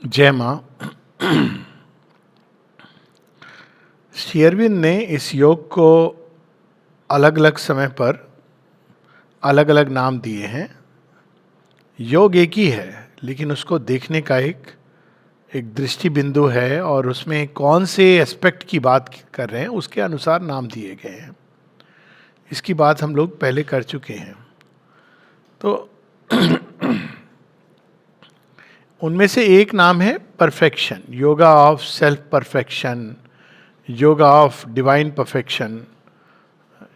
जय माँ। श्री अरविंद ने इस योग को अलग अलग समय पर अलग अलग नाम दिए हैं। योग एक ही है, लेकिन उसको देखने का एक एक दृष्टि बिंदु है और उसमें कौन से एस्पेक्ट की बात कर रहे हैं उसके अनुसार नाम दिए गए हैं। इसकी बात हम लोग पहले कर चुके हैं। तो उनमें से एक नाम है perfection, yoga of self perfection, yoga of divine perfection,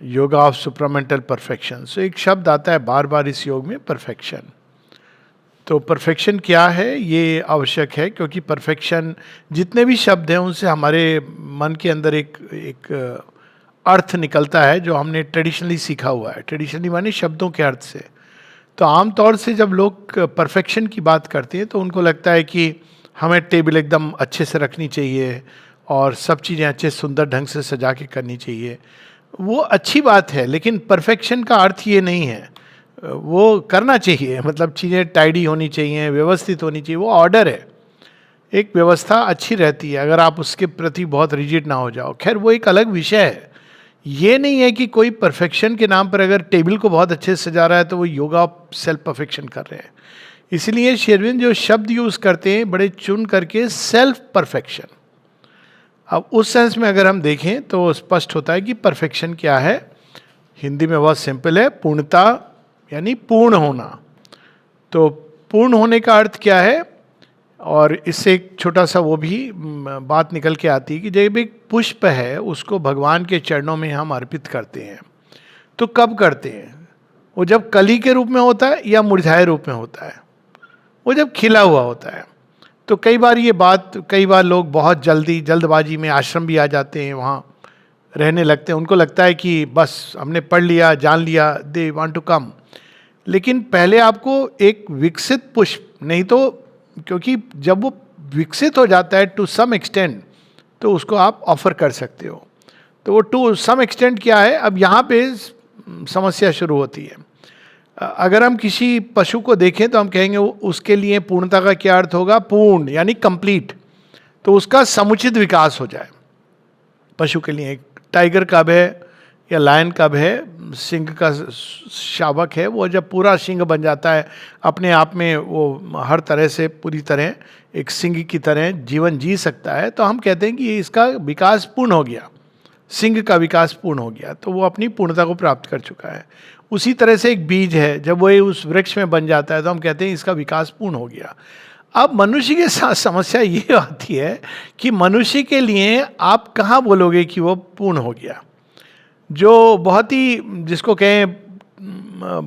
yoga of supramental perfection. So एक शब्द आता है बार बार इस योग में, परफेक्शन। तो परफेक्शन क्या है ये आवश्यक है, क्योंकि परफेक्शन जितने भी शब्द हैं उनसे हमारे मन के अंदर एक एक अर्थ निकलता है जो हमने ट्रेडिशनली सीखा हुआ है। ट्रेडिशनली माने शब्दों के अर्थ से। तो आमतौर से जब लोग परफेक्शन की बात करते हैं तो उनको लगता है कि हमें टेबल एकदम अच्छे से रखनी चाहिए और सब चीज़ें अच्छे सुंदर ढंग से सजा के करनी चाहिए। वो अच्छी बात है, लेकिन परफेक्शन का अर्थ ये नहीं है। वो करना चाहिए, मतलब चीज़ें टाइडी होनी चाहिए, व्यवस्थित होनी चाहिए, वो ऑर्डर है। एक व्यवस्था अच्छी रहती है अगर आप उसके प्रति बहुत रिजिड ना हो जाओ। खैर वो एक अलग विषय है। ये नहीं है कि कोई परफेक्शन के नाम पर अगर टेबल को बहुत अच्छे से सजा रहा है तो वो योगा सेल्फ परफेक्शन कर रहे हैं। इसलिए श्री अरविंद जो शब्द यूज करते हैं बड़े चुन करके, सेल्फ परफेक्शन। अब उस सेंस में अगर हम देखें तो स्पष्ट होता है कि परफेक्शन क्या है। हिंदी में बहुत सिंपल है, पूर्णता यानी पूर्ण होना। तो पूर्ण होने का अर्थ क्या है, और इससे एक छोटा सा वो भी बात निकल के आती है कि जब एक पुष्प है उसको भगवान के चरणों में हम अर्पित करते हैं, तो कब करते हैं? वो जब कली के रूप में होता है या मुरझाए रूप में होता है? वो जब खिला हुआ होता है। तो कई बार लोग बहुत जल्दबाजी में आश्रम भी आ जाते हैं, वहाँ रहने लगते हैं। उनको लगता है कि बस हमने पढ़ लिया, जान लिया, दे वांट टू कम। लेकिन पहले आपको एक विकसित पुष्प, नहीं तो क्योंकि जब वो विकसित हो जाता है टू सम एक्सटेंट तो उसको आप ऑफर कर सकते हो। तो वो टू सम एक्सटेंट क्या है, अब यहाँ पे समस्या शुरू होती है। अगर हम किसी पशु को देखें तो हम कहेंगे उसके लिए पूर्णता का क्या अर्थ होगा? पूर्ण यानी कंप्लीट। तो उसका समुचित विकास हो जाए। पशु के लिए एक टाइगर कब है या लायन कब है, सिंह का शावक है, वो जब पूरा सिंह बन जाता है, अपने आप में वो हर तरह से पूरी तरह एक सिंह की तरह जीवन जी सकता है, तो हम कहते हैं कि इसका विकास पूर्ण हो गया, सिंह का विकास पूर्ण हो गया, तो वो अपनी पूर्णता को प्राप्त कर चुका है। उसी तरह से एक बीज है, जब वो उस वृक्ष में बन जाता है तो हम कहते हैं इसका विकास पूर्ण हो गया। अब मनुष्य के साथ समस्या ये आती है कि मनुष्य के लिए आप कहाँ बोलोगे कि वो पूर्ण हो गया? जो बहुत ही, जिसको कहें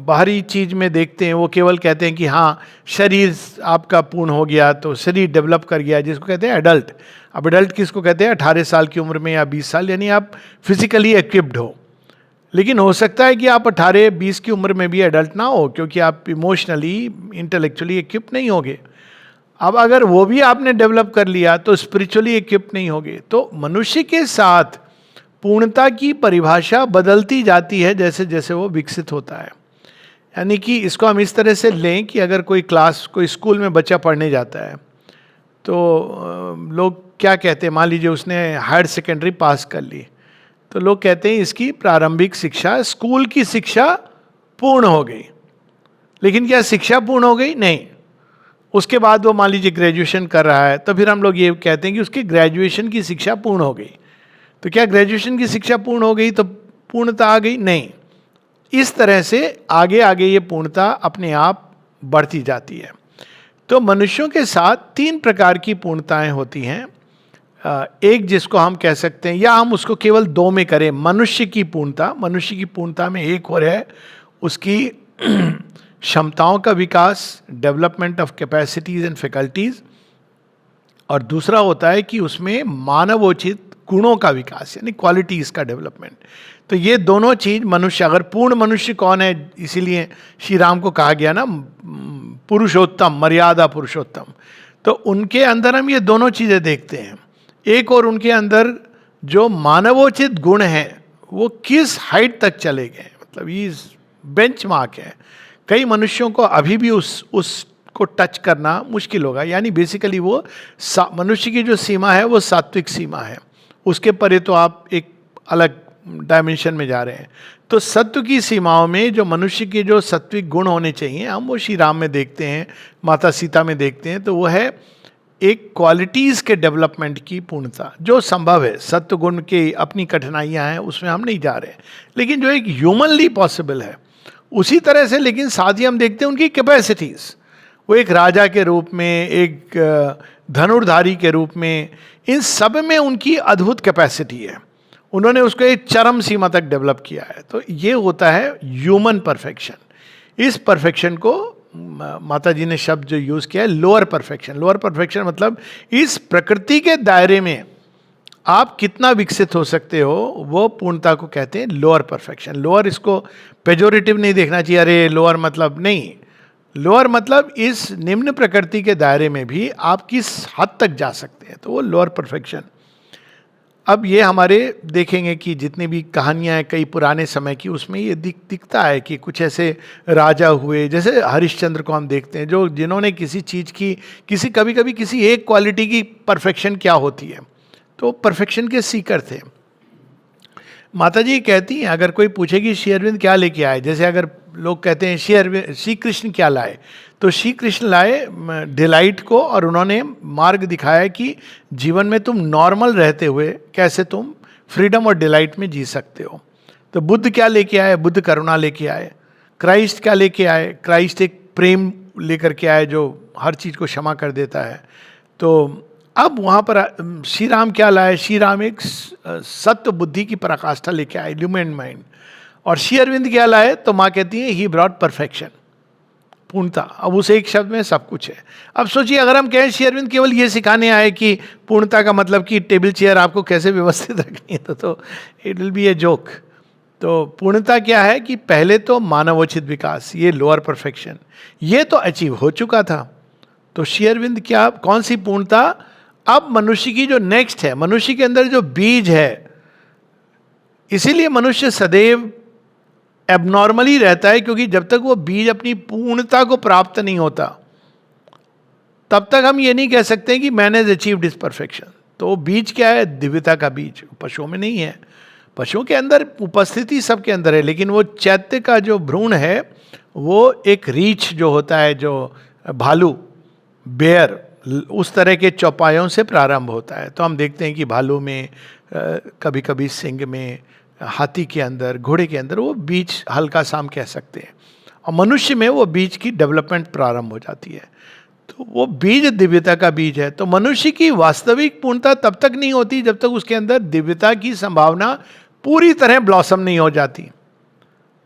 बाहरी चीज में देखते हैं, वो केवल कहते हैं कि हाँ शरीर आपका पूर्ण हो गया, तो शरीर डेवलप कर गया, जिसको कहते हैं एडल्ट। अब एडल्ट किसको कहते हैं? 18 साल की उम्र में या 20 साल, यानी आप फिजिकली इक्विप्ड हो। लेकिन हो सकता है कि आप 18-20 की उम्र में भी एडल्ट ना हो, क्योंकि आप इमोशनली इंटेलेक्चुअली इक्विप्ड नहीं होगे। अब अगर वो भी आपने डेवलप कर लिया तो स्पिरिचुअली इक्विप्ड नहीं होगे। तो मनुष्य के साथ पूर्णता की परिभाषा बदलती जाती है जैसे जैसे वो विकसित होता है। यानी कि इसको हम इस तरह से लें कि अगर कोई स्कूल में बच्चा पढ़ने जाता है तो लोग क्या कहते हैं, मान लीजिए उसने हायर सेकेंडरी पास कर ली, तो लोग कहते हैं इसकी प्रारंभिक शिक्षा, स्कूल की शिक्षा पूर्ण हो गई। लेकिन क्या शिक्षा पूर्ण हो गई? नहीं। उसके बाद वो मान लीजिए ग्रेजुएशन कर रहा है, तो फिर हम लोग ये कहते हैं कि उसकी ग्रेजुएशन की शिक्षा पूर्ण हो गई। तो क्या ग्रेजुएशन की शिक्षा पूर्ण हो गई तो पूर्णता आ गई? नहीं। इस तरह से आगे आगे ये पूर्णता अपने आप बढ़ती जाती है। तो मनुष्यों के साथ 3 प्रकार की पूर्णताएं होती हैं। एक जिसको हम कह सकते हैं, या हम उसको केवल 2 में करें, मनुष्य की पूर्णता। मनुष्य की पूर्णता में एक और है उसकी क्षमताओं का विकास, development of capacities and faculties, और दूसरा होता है कि उसमें मानवोचित गुणों का विकास यानी क्वालिटीज का डेवलपमेंट। तो ये दोनों चीज मनुष्य, अगर पूर्ण मनुष्य कौन है, इसीलिए श्री राम को कहा गया ना पुरुषोत्तम, मर्यादा पुरुषोत्तम। तो उनके अंदर हम ये दोनों चीजें देखते हैं। एक और उनके अंदर जो मानवोचित गुण है वो किस हाइट तक चले गए, मतलब ये बेंचमार्क है। कई मनुष्यों को अभी भी उस को टच करना मुश्किल होगा। यानी बेसिकली वो मनुष्य की जो सीमा है वो सात्विक सीमा है, उसके परे तो आप एक अलग डायमेंशन में जा रहे हैं। तो सत्व की सीमाओं में जो मनुष्य के जो सात्विक गुण होने चाहिए, हम वो श्री राम में देखते हैं, माता सीता में देखते हैं, तो वो है एक क्वालिटीज़ के डेवलपमेंट की पूर्णता जो संभव है। सत्व गुण की अपनी कठिनाइयाँ हैं, उसमें हम नहीं जा रहे हैं, लेकिन जो एक ह्यूमनली पॉसिबल है उसी तरह से। लेकिन साथ ही हम देखते हैं उनकी कैपेसिटीज़, वो एक राजा के रूप में, एक धनुर्धारी के रूप में, इन सब में उनकी अद्भुत कैपेसिटी है। उन्होंने उसको एक चरम सीमा तक डेवलप किया है। तो ये होता है ह्यूमन परफेक्शन। इस परफेक्शन को माता जी ने शब्द जो यूज़ किया है लोअर परफेक्शन। लोअर परफेक्शन मतलब इस प्रकृति के दायरे में आप कितना विकसित हो सकते हो, वो पूर्णता को कहते हैं लोअर परफेक्शन। लोअर इसको पेजोरेटिव नहीं देखना चाहिए, अरे लोअर मतलब नहीं। लोअर मतलब इस निम्न प्रकृति के दायरे में भी आप किस हद तक जा सकते हैं, तो वो लोअर परफेक्शन। अब ये हमारे देखेंगे कि जितनी भी कहानियाँ हैं कई पुराने समय की, उसमें ये दिखता है कि कुछ ऐसे राजा हुए, जैसे हरिश्चंद्र को हम देखते हैं, जो जिन्होंने किसी चीज़ की कभी कभी किसी एक क्वालिटी की परफेक्शन क्या होती है, तो परफेक्शन के सीकर थे। माता जी कहती हैं, अगर कोई पूछेगी श्री अरविंद क्या लेके आए, जैसे अगर लोग कहते हैं श्री कृष्ण क्या लाए, तो श्री कृष्ण लाए डिलाइट को, और उन्होंने मार्ग दिखाया कि जीवन में तुम नॉर्मल रहते हुए कैसे तुम फ्रीडम और डिलाइट में जी सकते हो। तो बुद्ध क्या लेके आए, बुद्ध करुणा लेके आए। क्राइस्ट क्या लेके आए, क्राइस्ट एक प्रेम लेकर के आए जो हर चीज़ को क्षमा कर देता है। तो अब वहाँ पर श्री राम क्या लाए, श्री राम एक सत्य बुद्धि की पराकाष्ठा लेके आए, इल्यूमिनेटेड माइंड। और श्री अरविंद क्या लाए, तो माँ कहती है ही ब्रॉट परफेक्शन, पूर्णता। अब उस एक शब्द में सब कुछ है। अब सोचिए अगर हम कहें श्री अरविंद केवल ये सिखाने आए कि पूर्णता का मतलब कि टेबल चेयर आपको कैसे व्यवस्थित रखनी है, तो it will be a joke. तो पूर्णता क्या है कि पहले तो मानवोचित विकास, ये लोअर परफेक्शन, ये तो अचीव हो चुका था। तो श्री अरविंद क्या, कौन सी पूर्णता, अब मनुष्य की जो नेक्स्ट है, मनुष्य के अंदर जो बीज है, इसीलिए मनुष्य सदैव एबनॉर्मली रहता है, क्योंकि जब तक वो बीज अपनी पूर्णता को प्राप्त नहीं होता तब तक हम ये नहीं कह सकते कि मैंने अचीव्ड दिस परफेक्शन। तो बीज क्या है, दिव्यता का बीज। पशुओं में नहीं है, पशुओं के अंदर उपस्थिति सबके अंदर है, लेकिन वो चैत्य का जो भ्रूण है वो एक रीछ जो होता है, जो भालू, बेयर, उस तरह के चौपायों से प्रारंभ होता है। तो हम देखते हैं कि भालू में, कभी कभी सिंह में, हाथी के अंदर, घोड़े के अंदर वो बीज हल्का सा हम कह सकते हैं, और मनुष्य में वो बीज की डेवलपमेंट प्रारंभ हो जाती है। तो वो बीज दिव्यता का बीज है। तो मनुष्य की वास्तविक पूर्णता तब तक नहीं होती जब तक उसके अंदर दिव्यता की संभावना पूरी तरह ब्लॉसम नहीं हो जाती।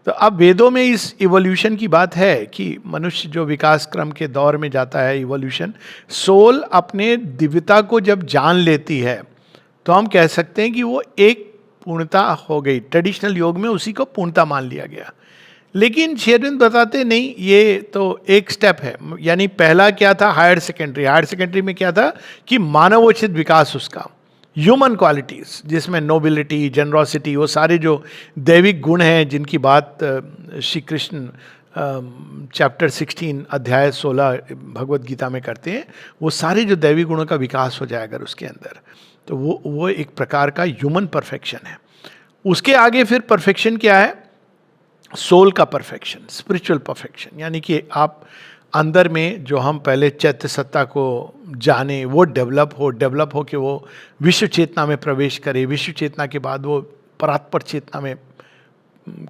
तो अब वेदों में इस इवोल्यूशन की बात है कि मनुष्य जो विकास क्रम के दौर में जाता है, इवोल्यूशन, सोल अपने दिव्यता को जब जान लेती है तो हम कह सकते हैं कि वो एक पूर्णता हो गई। ट्रेडिशनल योग में उसी को पूर्णता मान लिया गया। लेकिन श्री अरविंद बताते नहीं, ये तो एक स्टेप है। यानी पहला क्या था, हायर सेकेंडरी। हायर सेकेंडरी में क्या था कि मानवोचित विकास, उसका ह्यूमन क्वालिटीज़, जिसमें नोबिलिटी, जनरॉसिटी, वो सारे जो दैविक गुण हैं जिनकी बात श्री कृष्ण चैप्टर 16 अध्याय 16 भगवत गीता में करते हैं, वो सारे जो दैविक गुणों का विकास हो जाए अगर उसके अंदर, तो वो एक प्रकार का ह्यूमन परफेक्शन है। उसके आगे फिर परफेक्शन क्या है, सोल का परफेक्शन, स्पिरिचुअल परफेक्शन। यानी कि आप अंदर में जो हम पहले चैत्य सत्ता को जाने, वो डेवलप हो कि वो विश्व चेतना में प्रवेश करे, विश्व चेतना के बाद वो परात्पर चेतना में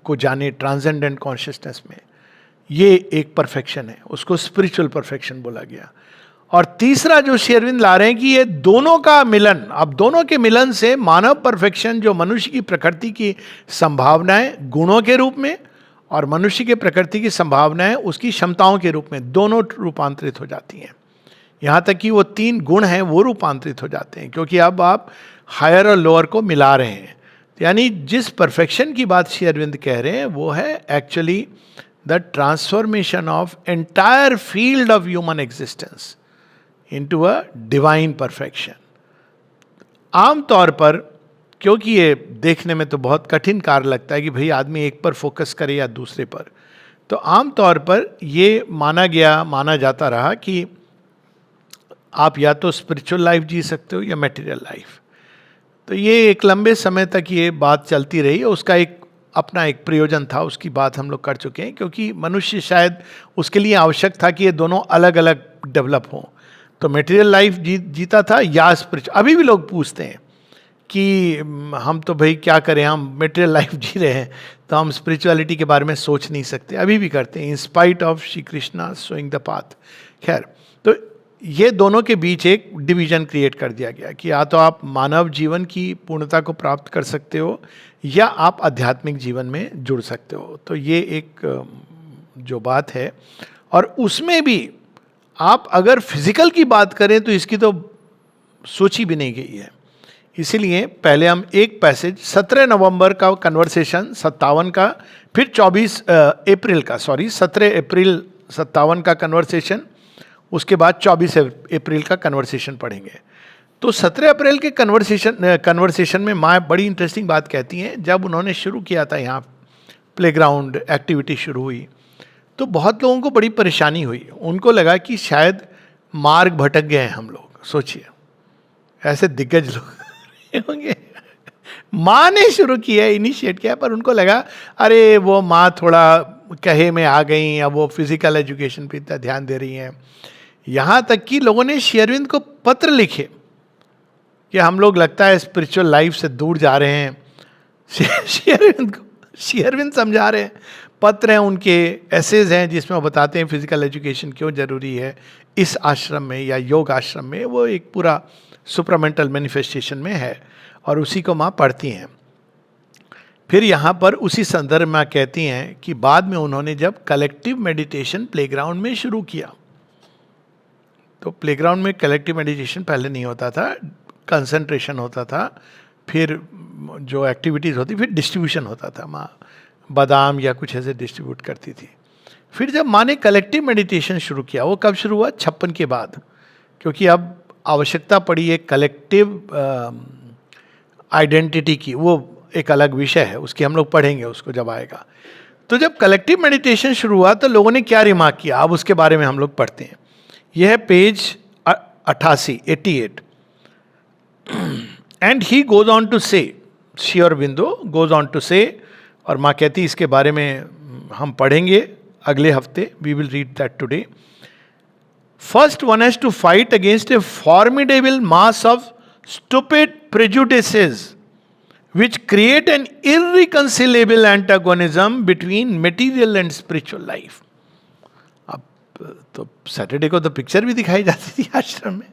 को जाने, ट्रांसेंडेंट कॉन्शियसनेस में। ये एक परफेक्शन है, उसको स्पिरिचुअल परफेक्शन बोला गया। और तीसरा जो श्री अरविंद ला रहे हैं कि ये दोनों का मिलन, अब दोनों के मिलन से मानव परफेक्शन, जो मनुष्य की प्रकृति की संभावनाएं गुणों के रूप में और मनुष्य के प्रकृति की संभावनाएं उसकी क्षमताओं के रूप में, दोनों रूपांतरित हो जाती हैं। यहाँ तक कि वो 3 गुण हैं वो रूपांतरित हो जाते हैं, क्योंकि अब आप हायर और लोअर को मिला रहे हैं। यानी जिस परफेक्शन की बात श्री अरविंद कह रहे हैं वो है actually the transformation of entire field of human existence into a divine perfection. आमतौर पर, क्योंकि ये देखने में तो बहुत कठिन कार्य लगता है कि भाई आदमी एक पर फोकस करे या दूसरे पर, तो आम तौर पर ये माना जाता रहा कि आप या तो स्पिरिचुअल लाइफ जी सकते हो या मटेरियल लाइफ। तो ये एक लंबे समय तक ये बात चलती रही, उसका एक अपना एक प्रयोजन था, उसकी बात हम लोग कर चुके हैं, क्योंकि मनुष्य शायद उसके लिए आवश्यक था कि ये दोनों अलग अलग डेवलप हों। तो मटेरियल लाइफ जीता था या स्पिरिचुअल। अभी भी लोग पूछते हैं कि हम तो भाई क्या करें, हम मटेरियल लाइफ जी रहे हैं तो हम स्पिरिचुअलिटी के बारे में सोच नहीं सकते। अभी भी करते हैं, in spite of Shri Krishna showing the path. खैर, तो ये दोनों के बीच एक डिवीजन क्रिएट कर दिया गया कि या तो आप मानव जीवन की पूर्णता को प्राप्त कर सकते हो या आप आध्यात्मिक जीवन में जुड़ सकते हो। तो ये एक जो बात है, और उसमें भी आप अगर फिजिकल की बात करें तो इसकी तो सोची भी नहीं गई है। इसीलिए पहले हम एक पैसेज 17 नवंबर का कन्वर्सेशन 57 का, फिर 17 अप्रैल 57 का कन्वर्सेशन, उसके बाद 24 अप्रैल का कन्वर्सेशन पढ़ेंगे। तो 17 अप्रैल के कन्वर्सेशन में माँ बड़ी इंटरेस्टिंग बात कहती हैं। जब उन्होंने शुरू किया था, यहाँ प्लेग्राउंड एक्टिविटी शुरू हुई, तो बहुत लोगों को बड़ी परेशानी हुई। उनको लगा कि शायद मार्ग भटक गए हैं हम लोग। सोचिए, ऐसे दिग्गज लोग होंगे, माँ ने शुरू किया, इनिशिएट किया, पर उनको लगा अरे वो माँ थोड़ा कहे में आ गई, या वो फिजिकल एजुकेशन पे इतना ध्यान दे रही हैं। यहाँ तक कि लोगों ने श्री अरविंद को पत्र लिखे कि हम लोग लगता है स्पिरिचुअल लाइफ से दूर जा रहे हैं। श्री अरविंद समझा रहे हैं, पत्र हैं उनके, एसेज हैं जिसमें वो बताते हैं फिजिकल एजुकेशन क्यों जरूरी है इस आश्रम में या योग आश्रम में। वो एक पूरा सुप्रामेंटल मैनिफेस्टेशन में है और उसी को माँ पढ़ती हैं। फिर यहाँ पर उसी संदर्भ में कहती हैं कि बाद में उन्होंने जब कलेक्टिव मेडिटेशन प्लेग्राउंड में शुरू किया, तो प्लेग्राउंड में कलेक्टिव मेडिटेशन पहले नहीं होता था, कंसंट्रेशन होता था, फिर जो एक्टिविटीज़ होती, फिर डिस्ट्रीब्यूशन होता था। माँ बादाम या कुछ ऐसे डिस्ट्रीब्यूट करती थी। फिर जब माँ ने कलेक्टिव मेडिटेशन शुरू किया, वो कब शुरू हुआ? 56 के बाद, क्योंकि अब आवश्यकता पड़ी एक कलेक्टिव आइडेंटिटी की। वो एक अलग विषय है, उसकी हम लोग पढ़ेंगे उसको जब आएगा। तो जब कलेक्टिव मेडिटेशन शुरू हुआ तो लोगों ने क्या रिमार्क किया, अब उसके बारे में हम लोग पढ़ते हैं। यह है page 88। And he goes on to say, Shri Aurobindo goes on to say, और माँ कहती इसके बारे में हम पढ़ेंगे अगले हफ्ते, we will read that today. First one has to fight against a formidable mass of stupid prejudices which create an irreconcilable antagonism between material and spiritual life। अब तो सैटरडे को तो पिक्चर भी दिखाई जाती थी आश्रम में,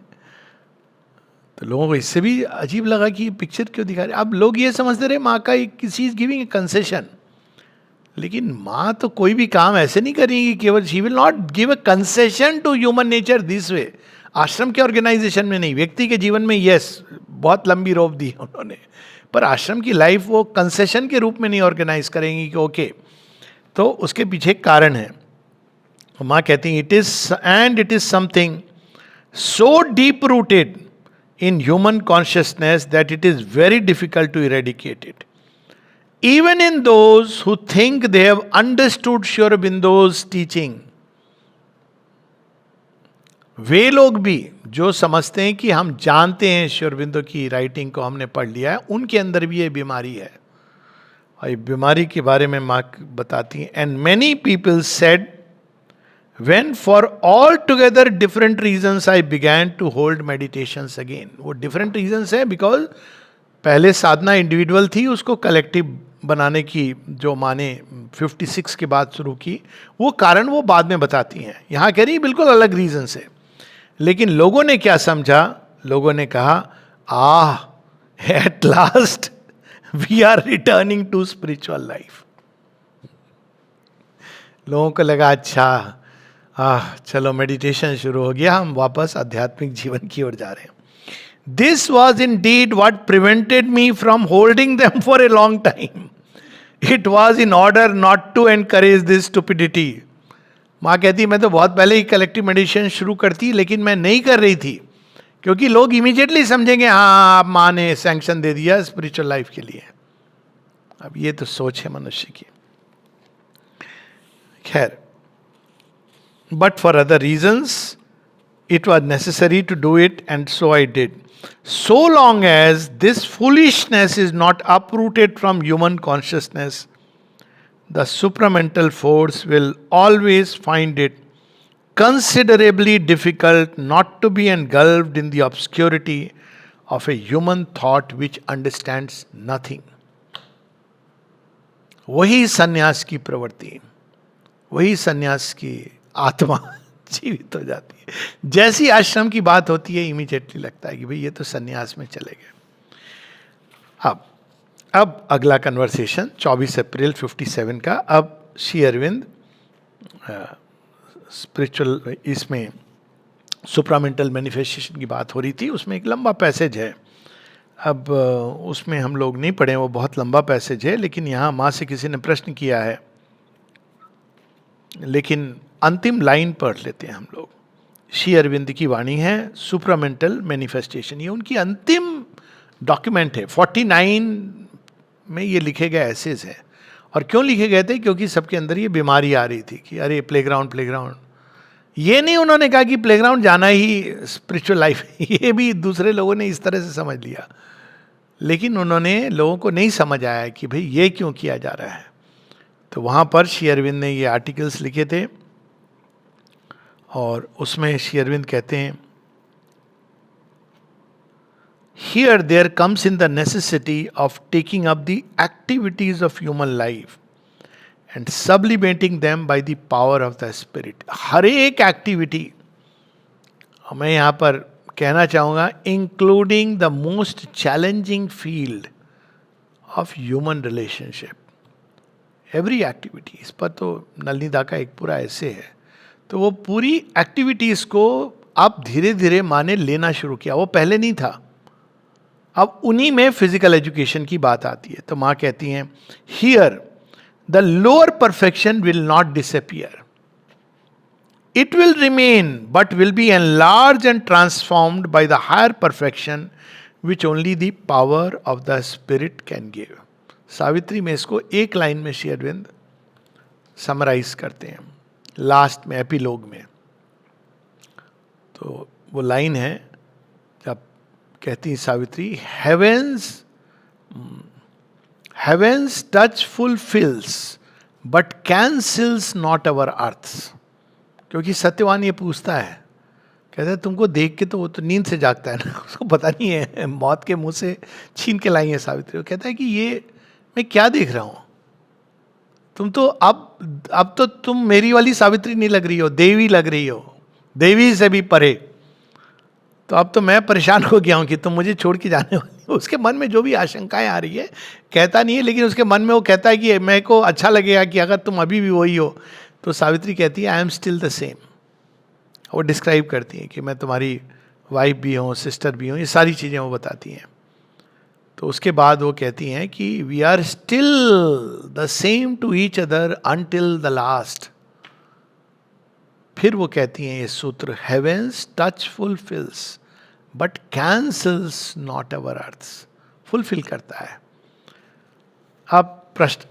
तो लोगों को इससे भी अजीब लगा कि पिक्चर क्यों दिखा रहे। अब लोग ये समझते रहे माँ का किसी इज गिविंग ए कंसेशन, लेकिन माँ तो कोई भी काम ऐसे नहीं करेंगी केवल, she will not give a concession to human nature this way. आश्रम के ऑर्गेनाइजेशन में नहीं, व्यक्ति के जीवन में यस बहुत लंबी रोप दी उन्होंने, पर आश्रम की लाइफ वो कंसेशन के रूप में नहीं ऑर्गेनाइज करेंगी कि ओके। तो उसके पीछे एक कारण है। माँ कहती हैं it is something so deep rooted in human consciousness that it is very difficult to eradicate it, even in those who think they have understood Shri Aurobindo's teaching. वे लोग भी जो समझते हैं कि हम जानते हैं श्री अरबिंदो की राइटिंग को, हमने पढ़ लिया है, उनके अंदर भी ये बीमारी है। और ये बीमारी के बारे में माँ बताती हैं। And many people said when for all together different reasons I began to hold meditations again. वो डिफरेंट रीजंस है बिकॉज पहले साधना इंडिविजुअल थी, उसको कलेक्टिव बनाने की जो माँ ने 56 के बाद शुरू की, वो कारण वो बाद में बताती हैं। यहाँ कह रही बिल्कुल अलग रीजन से। लेकिन लोगों ने क्या समझा, लोगों ने कहा at last we are returning to spiritual life. लोगों को लगा अच्छा चलो मेडिटेशन शुरू हो गया, हम वापस आध्यात्मिक जीवन की ओर जा रहे हैं। This was indeed what prevented me from holding them for a long time. It was in order not to encourage this stupidity. माँ कहती मैं तो बहुत पहले ही कलेक्टिव मेडिटेशन शुरू करती, लेकिन मैं नहीं कर रही थी क्योंकि लोग इमीडिएटली समझेंगे हाँ माँ ने सैंक्शन दे दिया स्पिरिचुअल लाइफ के लिए। अब ये तो सोच है मनुष्य की। खैर, but for other reasons it was necessary to do it, and so I did. So long as this foolishness is not uprooted from human consciousness, the supramental force will always find it considerably difficult not to be engulfed in the obscurity of a human thought which understands nothing. वही सन्यास की प्रवृत्ति, वही सन्यास की आत्मा जीवित हो जाती है. जैसी आश्रम की बात होती है, इमीडिएटली लगता है कि भाई ये तो सन्यास में चले गए. अब अगला कन्वर्सेशन 24 अप्रैल 57 का. अब श्री अरविंद स्पिरिचुअल, इसमें सुप्रामेंटल मैनिफेस्टेशन की बात हो रही थी, उसमें एक लंबा पैसेज है. अब उसमें हम लोग नहीं पढ़े, वो बहुत लंबा पैसेज है, लेकिन यहाँ माँ से किसी ने प्रश्न किया है, लेकिन अंतिम लाइन पढ़ लेते हैं हम लोग. श्री अरविंद की वाणी है, सुप्रामेंटल मैनिफेस्टेशन, ये उनकी अंतिम डॉक्यूमेंट है. 49 में ये लिखे गए एसेज हैं. और क्यों लिखे गए थे? क्योंकि सबके अंदर ये बीमारी आ रही थी कि अरे प्लेग्राउंड. ये नहीं उन्होंने कहा कि प्लेग्राउंड जाना ही स्पिरिचुअल लाइफ, ये भी दूसरे लोगों ने इस तरह से समझ लिया, लेकिन उन्होंने लोगों को नहीं समझ आया कि भाई ये क्यों किया जा रहा है. तो वहाँ पर श्री अरविंद ने ये आर्टिकल्स लिखे थे, और उसमें श्री अरविंद कहते हैं, Here there comes in the necessity of taking up the activities of human life and sublimating them by the power of the spirit. हर एक एक्टिविटी, मैं यहाँ पर कहना चाहूँगा, including the most challenging field of human relationship, every activity. इस पर तो नलिनी का एक पूरा ऐसे है. तो वो पूरी एक्टिविटीज़ को अब धीरे धीरे माँ ने लेना शुरू किया, वो पहले नहीं था. अब उन्हीं में फिजिकल एजुकेशन की बात आती है. तो माँ कहती हैं, here the lower perfection will not disappear, it will remain but will be enlarge and transformed by the higher perfection which only the power of the spirit can give. Savitri में इसको एक लाइन में श्री अरविंद समराइज करते हैं, last में, epilogue में. तो वो लाइन है, जब कहती है Savitri, heaven's touch fulfils but cancels not our earths. क्योंकि सत्यवान ये पूछता है, कहता है तुमको देख के तो वो तो नींद से जागता है ना, उसको पता नहीं है, मौत के मुंह से छीन के लाई है सावित्री. वो कहता है कि ये मैं क्या देख रहा हूँ, तुम तो अब तो तुम मेरी वाली सावित्री नहीं लग रही हो, देवी लग रही हो, देवी से भी परे. तो अब तो मैं परेशान हो गया हूँ कि तुम मुझे छोड़ के जाने वाली हो. उसके मन में जो भी आशंकाएं आ रही है, कहता नहीं है, लेकिन उसके मन में वो कहता है कि मेरे को अच्छा लगेगा कि अगर तुम अभी भी वही हो. तो सावित्री कहती है, I am still the same. वो डिस्क्राइब करती हैं कि मैं तुम्हारी वाइफ भी हूँ, सिस्टर भी हूँ, ये सारी चीज़ें वो बताती हैं. तो उसके बाद वो कहती हैं कि we are still the same to each other until the last. फिर वो कहती हैं ये सूत्र, heaven's touch fulfils but cancels not our earths. Fulfil करता है. अब प्रश्न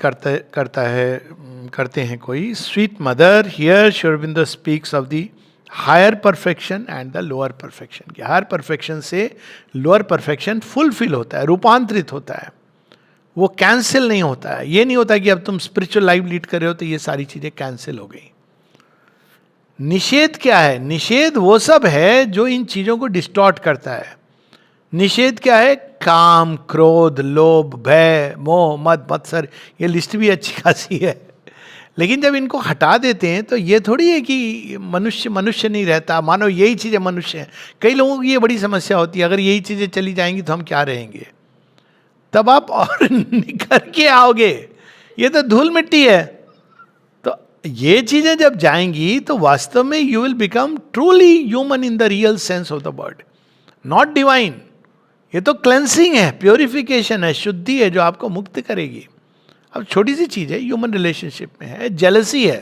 करते हैं कोई, sweet mother, here Shri Aurobindo speaks of the higher perfection and the lower perfection. कि हायर परफेक्शन से लोअर परफेक्शन फुलफिल होता है, रूपांतरित होता है, वो कैंसिल नहीं होता है. ये नहीं होता कि अब तुम स्पिरिचुअल लाइफ लीड कर रहे हो तो ये सारी चीज़ें कैंसिल हो गई. निषेध क्या है? निषेध वो सब है जो इन चीज़ों को डिस्टॉर्ट करता है. निषेध क्या है? काम, क्रोध, लोभ, भय, मोह, मद, मत्सर. ये लिस्ट भी अच्छी खासी है, लेकिन जब इनको हटा देते हैं तो ये थोड़ी है कि मनुष्य नहीं रहता, मानो यही चीज़ें मनुष्य हैं. कई लोगों की ये बड़ी समस्या होती है, अगर यही चीज़ें चली जाएंगी तो हम क्या रहेंगे. तब आप और निखर के आओगे, ये तो धूल मिट्टी है. तो ये चीज़ें जब जाएंगी तो वास्तव में you will become truly human in the real sense of the word, not divine. ये तो क्लेंसिंग है, प्योरिफिकेशन है, शुद्धि है जो आपको मुक्त करेगी. अब छोटी सी चीज़ है, ह्यूमन रिलेशनशिप में है, जेलसी है,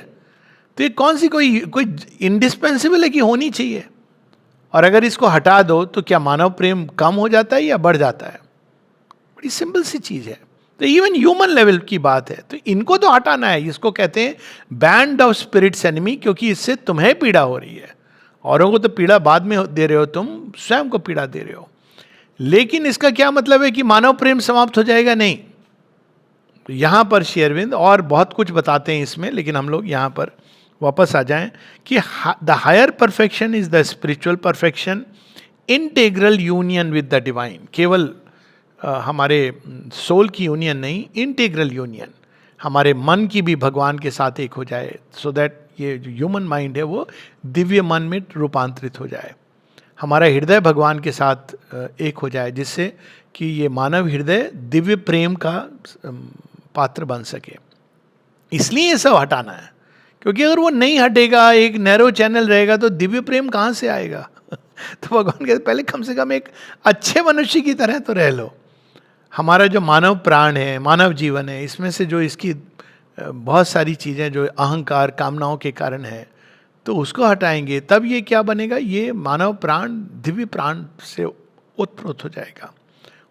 तो ये कौन सी कोई इंडिस्पेंसिबल है कि होनी चाहिए. और अगर इसको हटा दो तो क्या मानव प्रेम कम हो जाता है या बढ़ जाता है? बड़ी सिंपल सी चीज़ है. तो इवन ह्यूमन लेवल की बात है, तो इनको तो हटाना है। इसको कहते हैं बैंड ऑफ स्पिरिट्स एनिमी, क्योंकि इससे तुम्हें पीड़ा हो रही है। औरों को तो पीड़ा बाद में दे रहे हो, तुम स्वयं को पीड़ा दे रहे हो। लेकिन इसका क्या मतलब है कि मानव प्रेम समाप्त हो जाएगा? नहीं। तो यहां पर श्री अरविंद और बहुत कुछ बताते हैं इसमें, लेकिन हम लोग यहां पर वापस आ जाएं कि the higher perfection is the spiritual perfection, integral union with the divine. केवल हमारे सोल की यूनियन नहीं, इंटेग्रल यूनियन, हमारे मन की भी भगवान के साथ एक हो जाए, सो दैट ये जो ह्यूमन माइंड है वो दिव्य मन में रूपांतरित हो जाए। हमारा हृदय भगवान के साथ एक हो जाए, जिससे कि ये मानव हृदय दिव्य प्रेम का पात्र बन सके। इसलिए ये सब हटाना है, क्योंकि अगर वो नहीं हटेगा, एक नैरो चैनल रहेगा, तो दिव्य प्रेम कहाँ से आएगा? तो भगवान कहते पहले कम से कम एक अच्छे मनुष्य की तरह तो रह लो। हमारा जो मानव प्राण है, मानव जीवन है, इसमें से जो इसकी बहुत सारी चीज़ें जो अहंकार कामनाओं के कारण है, तो उसको हटाएंगे, तब ये क्या बनेगा? ये मानव प्राण दिव्य प्राण से उत्प्रोत हो जाएगा,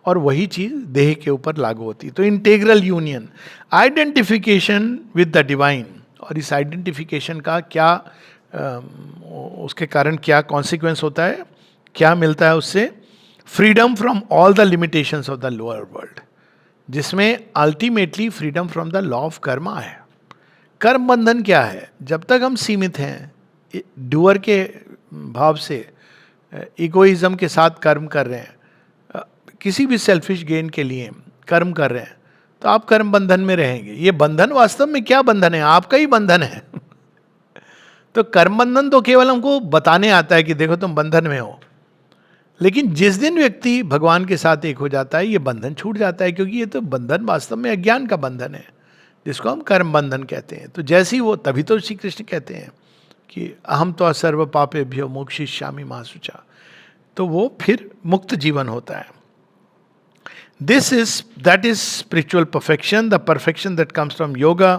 और वही चीज़ देह के ऊपर लागू होती है। तो integral union, identification with the divine, और इस आइडेंटिफिकेशन का क्या उसके कारण क्या कॉन्सिक्वेंस होता है, क्या मिलता है उससे? Freedom from all the limitations of the lower world, जिसमें ultimately freedom from the law of karma है। कर्म बंधन क्या है? जब तक हम सीमित हैं डूअर के भाव से, इगोइज्म के साथ कर्म कर रहे हैं, किसी भी सेल्फिश गेन के लिए कर्म कर रहे हैं, तो आप कर्म बंधन में रहेंगे। ये बंधन वास्तव में क्या बंधन है? आपका ही बंधन है। तो कर्म बंधन तो केवल हमको बताने आता है कि देखो तुम बंधन में हो, लेकिन जिस दिन व्यक्ति भगवान के साथ एक हो जाता है, ये बंधन छूट जाता है, क्योंकि ये तो बंधन वास्तव में अज्ञान का बंधन है, जिसको हम कर्म बंधन कहते हैं। तो जैसे ही वो, तभी तो श्री कृष्ण कहते हैं कि अहम तो सर्व पापेभ्यो मोक्षयिष्यामि मा शुचा, तो वो फिर मुक्त जीवन होता है। That is spiritual perfection, the perfection that comes from yoga,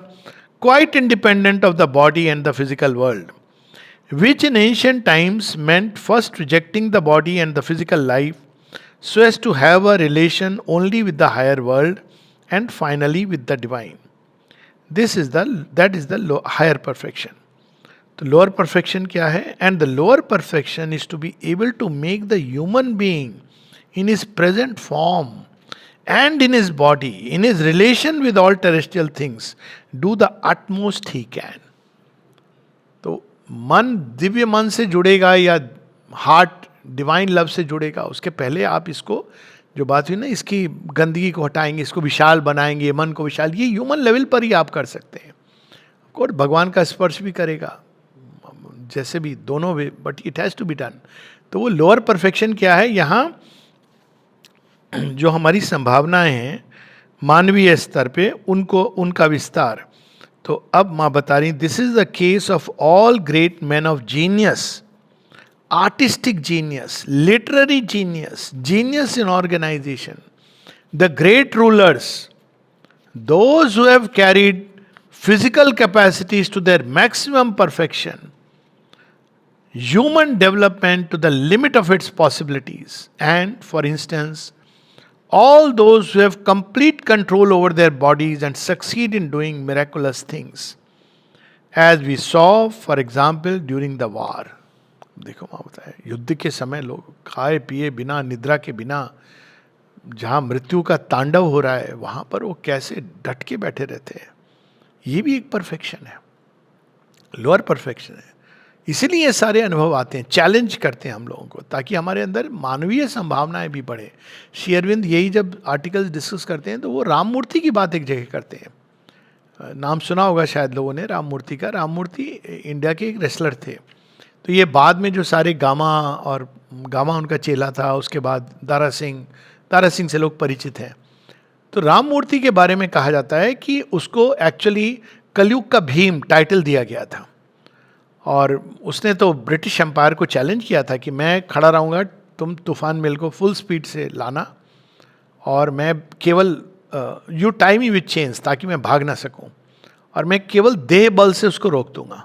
quite independent of the body and the physical world, which in ancient times meant first rejecting the body and the physical life so as to have a relation only with the higher world and finally with the divine. That is the higher perfection. तो lower perfection क्या है? And the lower perfection is to be able to make the human being in his present form and in his body, in his relation with all terrestrial things, do the utmost he can. तो मन दिव्य मन से जुड़ेगा या heart divine love से जुड़ेगा, उसके पहले आप इसको, जो बात हुई ना, इसकी गंदगी को हटाएंगे, इसको विशाल बनाएंगे, मन को विशाल, ये ह्यूमन लेवल पर ही आप कर सकते हैं। और भगवान का स्पर्श भी करेगा, जैसे भी दोनों वे, but it has to be done. तो वो लोअर परफेक्शन क्या है? यहाँ जो हमारी संभावनाएं हैं मानवीय स्तर पे, उनको, उनका विस्तार। तो अब माँ बता रही, this is the case of all great man of genius, artistic genius, literary genius, genius in organisation, the great rulers, those who have carried physical capacities to their maximum perfection, human development to the limit of its possibilities, and for instance all those who have complete control over their bodies and succeed in doing miraculous things, as we saw for example during the war. देखो माँ बताए, युद्ध के समय लोग खाए पिए बिना, निद्रा के बिना, जहाँ मृत्यु का तांडव हो रहा है, वहाँ पर वो कैसे डट के बैठे रहते हैं। ये भी एक परफेक्शन है, लोअर परफेक्शन है। इसीलिए ये सारे अनुभव आते हैं, चैलेंज करते हैं हम लोगों को, ताकि हमारे अंदर मानवीय संभावनाएं भी बढ़े। श्री अरविंद यही जब आर्टिकल्स डिस्कस करते हैं, तो वो राम मूर्ति की बात एक जगह करते हैं। नाम सुना होगा शायद लोगों ने राम मूर्ति का। राम मूर्ति इंडिया के एक रेसलर थे। तो ये बाद में जो सारे गामा उनका चेला था, उसके बाद दारा सिंह से लोग परिचित हैं। तो राम मूर्ति के बारे में कहा जाता है कि उसको एक्चुअली कलयुग का भीम टाइटल दिया गया था, और उसने तो ब्रिटिश एम्पायर को चैलेंज किया था कि मैं खड़ा रहूँगा, तुम तूफान मिल को फुल स्पीड से लाना, और मैं केवल you time me with chains, ताकि मैं भाग ना सकूं, और मैं केवल देह बल से उसको रोक दूंगा,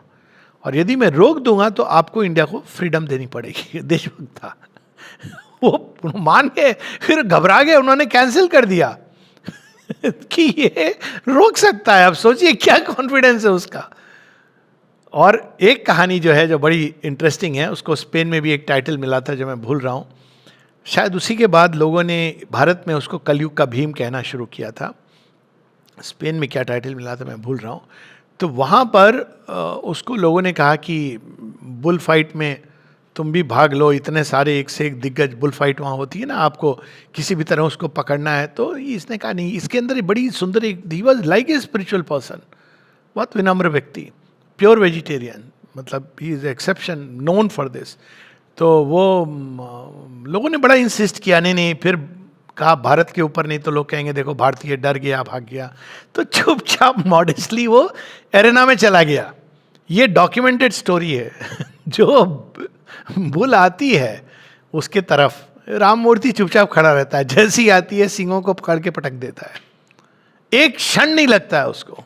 और यदि मैं रोक दूंगा तो आपको इंडिया को फ्रीडम देनी पड़ेगी। देशभक्त था वो, मान गए, फिर घबरा गए, उन्होंने कैंसिल कर दिया। कि ये रोक सकता है। अब सोचिए क्या कॉन्फिडेंस है उसका। और एक कहानी जो है जो बड़ी इंटरेस्टिंग है, उसको स्पेन में भी एक टाइटल मिला था जो मैं भूल रहा हूँ, शायद उसी के बाद लोगों ने भारत में उसको कलयुग का भीम कहना शुरू किया था। स्पेन में क्या टाइटल मिला था मैं भूल रहा हूँ। तो वहाँ पर उसको लोगों ने कहा कि बुल फाइट में तुम भी भाग लो, इतने सारे एक से एक दिग्गज बुल फाइट वहाँ होती है ना, आपको किसी भी तरह उसको पकड़ना है। तो इसने कहा नहीं, इसके अंदर बड़ी सुंदर एक, he was like a spiritual person, बहुत विनम्र व्यक्ति, प्योर वेजिटेरियन, मतलब he is exception known for this. तो वो लोगों ने बड़ा इंसिस्ट किया, नहीं नहीं, फिर कहा भारत के ऊपर नहीं तो लोग कहेंगे देखो भारतीय डर गया भाग गया, तो चुपचाप मॉडेस्टली वो एरेना में चला गया। ये डॉक्यूमेंटेड स्टोरी है। जो बुल आती है उसके तरफ राम मूर्ति चुपचाप खड़ा रहता है, जैसी आती है सिंगों को पकड़ के पटक देता है, एक क्षण नहीं लगता है उसको।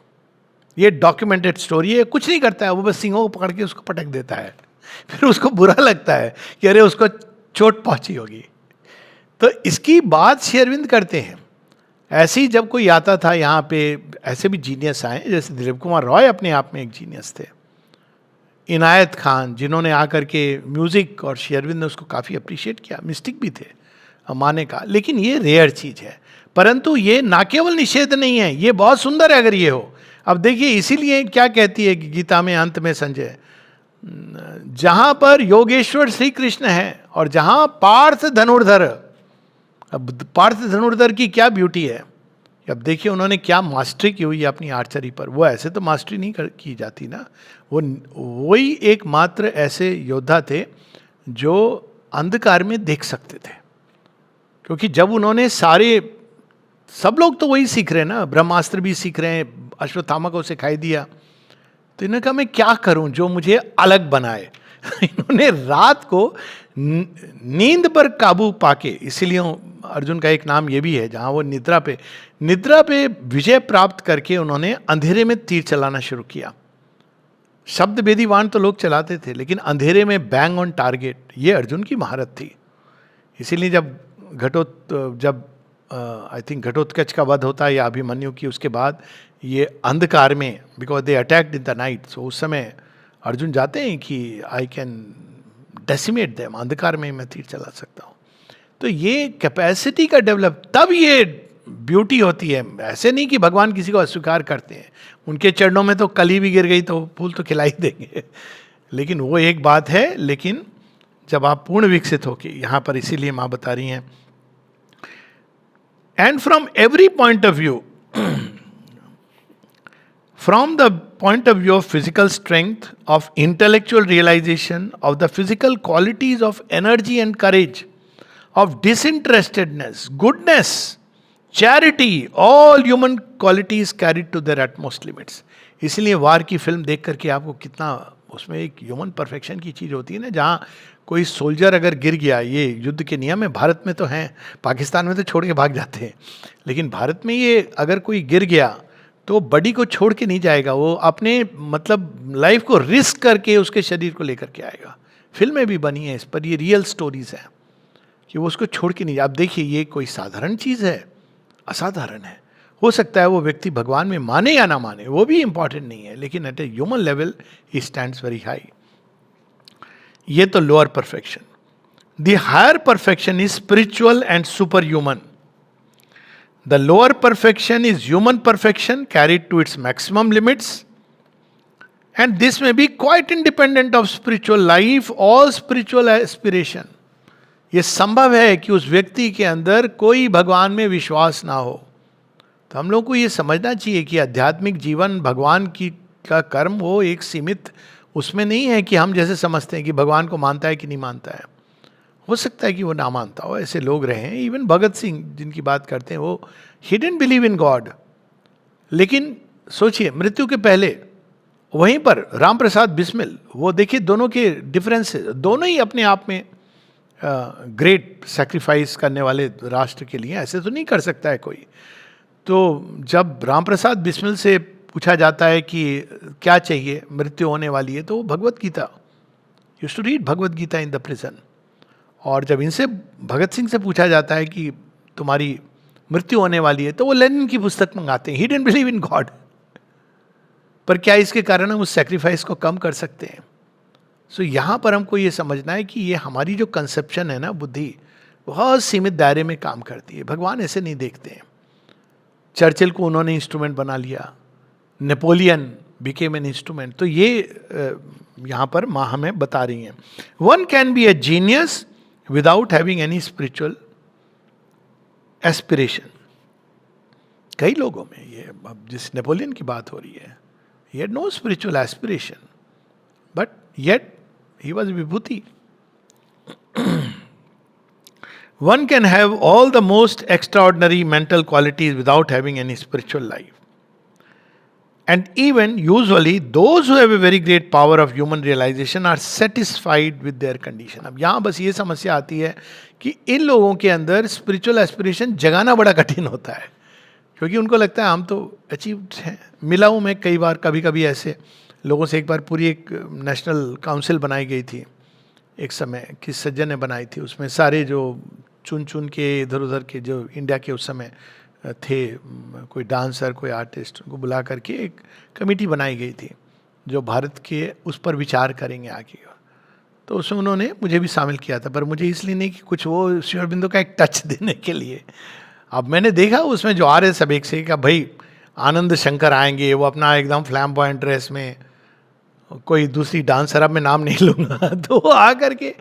ये डॉक्यूमेंटेड स्टोरी है, कुछ नहीं करता है, वो बस सिंगों को पकड़ के उसको पटक देता है। फिर उसको बुरा लगता है कि अरे उसको चोट पहुंची होगी। तो इसकी बात श्री अरविंद करते हैं। ऐसे ही जब कोई आता था यहाँ पे, ऐसे भी जीनियस आए, जैसे दिलीप कुमार रॉय अपने आप में एक जीनियस थे, इनायत खान, जिन्होंने आकर के म्यूजिक, और श्री अरविंद ने उसको काफ़ी अप्रिशिएट किया, मिस्टिक भी थे माने का। लेकिन ये रेयर चीज़ है, परंतु ये ना केवल निषेध नहीं है, ये बहुत सुंदर है अगर ये हो। अब देखिए इसीलिए क्या कहती है गीता में अंत में संजय, जहां पर योगेश्वर श्री कृष्ण है और जहां पार्थ धनुर्धर। अब पार्थ धनुर्धर की क्या ब्यूटी है, अब देखिए उन्होंने क्या मास्टरी की हुई है अपनी आर्चरी पर। वो ऐसे तो मास्टरी नहीं की जाती ना, वो वही एकमात्र ऐसे योद्धा थे जो अंधकार में देख सकते थे। क्योंकि जब उन्होंने सब लोग तो वही सीख रहे हैं ना, ब्रह्मास्त्र भी सीख रहे हैं, अश्वत्थामा को सिखाई दिया, तो इन्होंने कहा मैं क्या करूं जो मुझे अलग बनाए। इन्होंने रात को नींद पर काबू पाके, इसीलिए अर्जुन का एक नाम ये भी है, जहां वो निद्रा पे विजय प्राप्त करके उन्होंने अंधेरे में तीर चलाना शुरू किया। शब्द भेदी बाण तो लोग चलाते थे, लेकिन अंधेरे में बैंग ऑन टारगेट, ये अर्जुन की महारत थी। इसीलिए जब आई थिंक घटोत्कच का वध होता है या अभिमन्यु की, उसके बाद ये अंधकार में, because they attacked in the night, so उस समय अर्जुन जाते हैं कि आई कैन डेसिमेट देम, अंधकार में मैं तीर चला सकता हूँ। तो ये कैपेसिटी का डेवलप, तब ये ब्यूटी होती है। ऐसे नहीं कि भगवान किसी को अस्वीकार करते हैं, उनके चरणों में तो कली भी गिर गई तो फूल तो खिला ही देंगे। लेकिन वो एक बात है, लेकिन जब आप पूर्ण विकसित होके, यहाँ पर इसीलिए माँ बता रही हैं, and from every point of view, from the point of view of physical strength, of intellectual realization, of the physical qualities of energy and courage, of disinterestedness, goodness, charity, all human qualities carried to their utmost limits. इसलिए वार की film देख करके आपको कितना उसमें एक human perfection की चीज़ होती है ना, जहाँ कोई सोल्जर अगर गिर गया, ये युद्ध के नियम है, भारत में तो हैं, पाकिस्तान में तो छोड़ के भाग जाते हैं, लेकिन भारत में ये अगर कोई गिर गया तो बॉडी को छोड़ के नहीं जाएगा, वो अपने मतलब लाइफ को रिस्क करके उसके शरीर को लेकर के आएगा। फिल्में भी बनी हैं इस पर, ये रियल स्टोरीज हैं कि वो उसको छोड़ के नहीं। आप देखिए ये कोई साधारण चीज़ है, असाधारण है। हो सकता है वो व्यक्ति भगवान में माने या ना माने, वो भी इंपॉर्टेंट नहीं है, लेकिन at a human level he stands very high. ये तो lower perfection. The higher perfection is spiritual and super human. The lower perfection is human perfection carried to its maximum limits, and this may be quite independent of spiritual life और spiritual aspiration. ये संभव है कि उस व्यक्ति के अंदर कोई भगवान में विश्वास ना हो। तो हम लोग को ये समझना चाहिए कि आध्यात्मिक जीवन भगवान की का कर्म वो एक सीमित उसमें नहीं है कि हम जैसे समझते हैं कि भगवान को मानता है कि नहीं मानता है। हो सकता है कि वो ना मानता हो, ऐसे लोग रहे हैं। इवन भगत सिंह जिनकी बात करते हैं, वो he didn't believe in God, लेकिन सोचिए मृत्यु के पहले वहीं पर राम प्रसाद बिस्मिल, वो देखिए दोनों के डिफरेंसेस, दोनों ही अपने आप में ग्रेट सेक्रीफाइस करने वाले राष्ट्र के लिए, ऐसे तो नहीं कर सकता है कोई। तो जब राम प्रसाद बिस्मिल से पूछा जाता है कि क्या चाहिए, मृत्यु होने वाली है, तो वो Bhagavad Gita, used to read Bhagavad Gita in the prison. और जब इनसे भगत सिंह से पूछा जाता है कि तुम्हारी मृत्यु होने वाली है, तो वो लेनिन की पुस्तक मंगाते हैं. He didn't believe in God. पर क्या इसके कारण हम उस सेक्रीफाइस को कम कर सकते हैं? सो यहाँ पर हमको ये समझना है कि ये हमारी जो कंसेप्शन है ना, बुद्धि बहुत सीमित दायरे में काम करती है. भगवान ऐसे नहीं देखते हैं. चर्चिल को उन्होंने इंस्ट्रूमेंट बना लिया, नेपोलियन बिकेम एन इंस्ट्रूमेंट. तो ये यहाँ पर माँ हमें बता रही हैं. One can be A genius without having any spiritual aspiration. कई लोगों में ये, अब जिस नेपोलियन की बात हो रही है, he had no spiritual aspiration, but yet he was vibhuti. One can have all the most extraordinary mental qualities without having any spiritual life. And even usually those who have a very great power of human realization are satisfied with their condition. अब यहाँ बस ये समस्या आती है कि इन लोगों के अंदर स्पिरिचुअल एस्पिरेशन जगाना बड़ा कठिन होता है, क्योंकि उनको लगता है हम तो अचीव्ड हैं. मिला हूँ मैं कई बार, कभी कभी ऐसे लोगों से. एक बार पूरी एक नेशनल काउंसिल बनाई गई थी एक समय, किस सज्जन ने बनाई थी. उसमें सारे जो चुन चुन के इधर उधर के जो इंडिया के उस समय थे, कोई डांसर, कोई आर्टिस्ट, उनको बुला करके एक कमेटी बनाई गई थी जो भारत के उस पर विचार करेंगे आगे. तो उसमें उन्होंने मुझे भी शामिल किया था, पर मुझे इसलिए नहीं कि कुछ वो श्री अरबिंदो का एक टच देने के लिए. अब मैंने देखा उसमें जो आ रहे सब एक से कि भाई आनंद शंकर आएंगे, वो अपना एकदम फ्लैम्बॉयंट ड्रेस में, कोई दूसरी डांसर, अब मैं नाम नहीं लूँगा, तो वो आ करके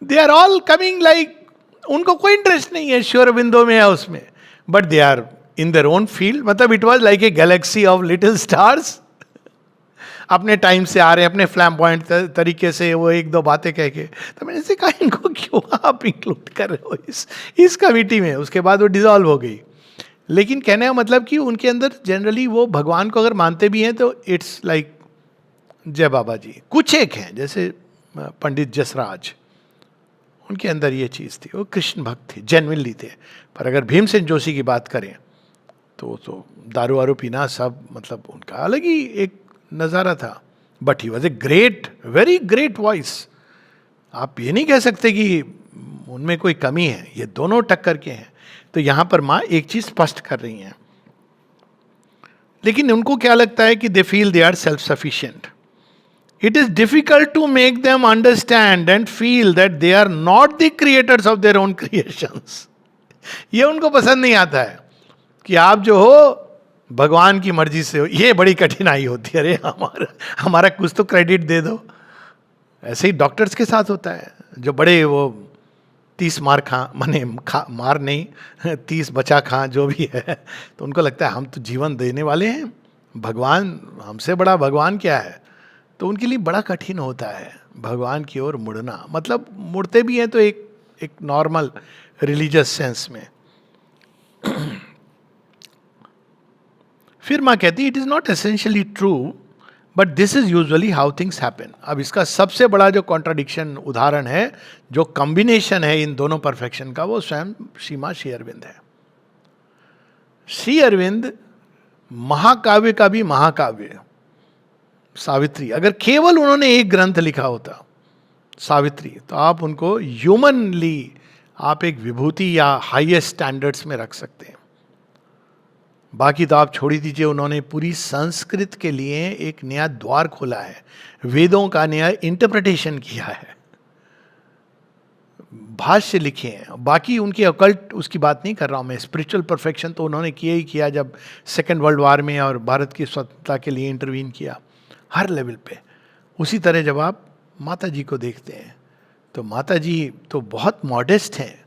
they are all coming like, उनको कोई इंटरेस्ट नहीं है श्री अरबिंदो में या उसमें, but they are in their own field. मतलब it was like a galaxy of little stars. अपने टाइम से आ रहे हैं, अपने फ्लैम्बॉयंट तरीके से, वो एक दो बातें कह के. तो मैंने से कहा इनको क्यों आप इंक्लूड कर रहे हो इस कमेटी में. उसके बाद वो डिसॉल्व हो गई. लेकिन कहने का मतलब कि उनके अंदर जनरली वो भगवान को अगर मानते भी हैं तो इट्स लाइक जय बाबा जी. कुछ एक हैं जैसे पंडित जसराज, उनके अंदर ये चीज़ थी, वो कृष्ण भक्त थे, जेन्युइनली थे. पर अगर भीमसेन जोशी की बात करें तो दारू वारू पीना सब, मतलब उनका अलग ही एक नज़ारा था. But he was a great, very great voice. आप ये नहीं कह सकते कि उनमें कोई कमी है, ये दोनों टक्कर के हैं. तो यहाँ पर माँ एक चीज़ स्पष्ट कर रही हैं. लेकिन उनको क्या लगता है कि they feel they are self sufficient. It is difficult to make them understand and feel that they are not the creators of their own creations. ये उनको पसंद नहीं आता है कि आप जो हो भगवान की मर्जी से हो. ये बड़ी कठिनाई होती है. अरे हमारा कुछ तो क्रेडिट दे दो. ऐसे ही डॉक्टर्स के साथ होता है, जो बड़े वो 30 मार खा, माने मार नहीं 30 बचा खा, जो भी है. तो उनको लगता है हम तो जीवन देने वाले हैं, भगवान हमसे बड़ा भगवान क्या है. तो उनके लिए बड़ा कठिन होता है भगवान की ओर मुड़ना. मतलब मुड़ते भी हैं तो एक नॉर्मल रिलीजियस सेंस में. फिर माँ कहती है it is not essentially true but this is usually how things happen. अब इसका सबसे बड़ा जो कॉन्ट्राडिक्शन उदाहरण है, जो कॉम्बिनेशन है इन दोनों परफेक्शन का, वो स्वयं श्री अरविंद है. श्री अरविंद महाकाव्य का भी महाकाव्य सावित्री. अगर केवल उन्होंने एक ग्रंथ लिखा होता सावित्री, तो आप उनको ह्यूमनली आप एक विभूति या हाईएस्ट स्टैंडर्ड्स में रख सकते हैं. बाकी तो आप छोड़ ही दीजिए, उन्होंने पूरी संस्कृत के लिए एक नया द्वार खोला है, वेदों का नया इंटरप्रिटेशन किया है, भाष्य लिखे हैं. बाकी उनकी अकल्ट उसकी बात नहीं कर रहा हूँ मैं. स्पिरिचुअल परफेक्शन तो उन्होंने किया ही किया जब सेकेंड वर्ल्ड वॉर में और भारत की स्वतंत्रता के लिए इंटरवीन किया हर लेवल पे. उसी तरह जब आप माता जी को देखते हैं तो माता जी तो बहुत मॉडेस्ट हैं.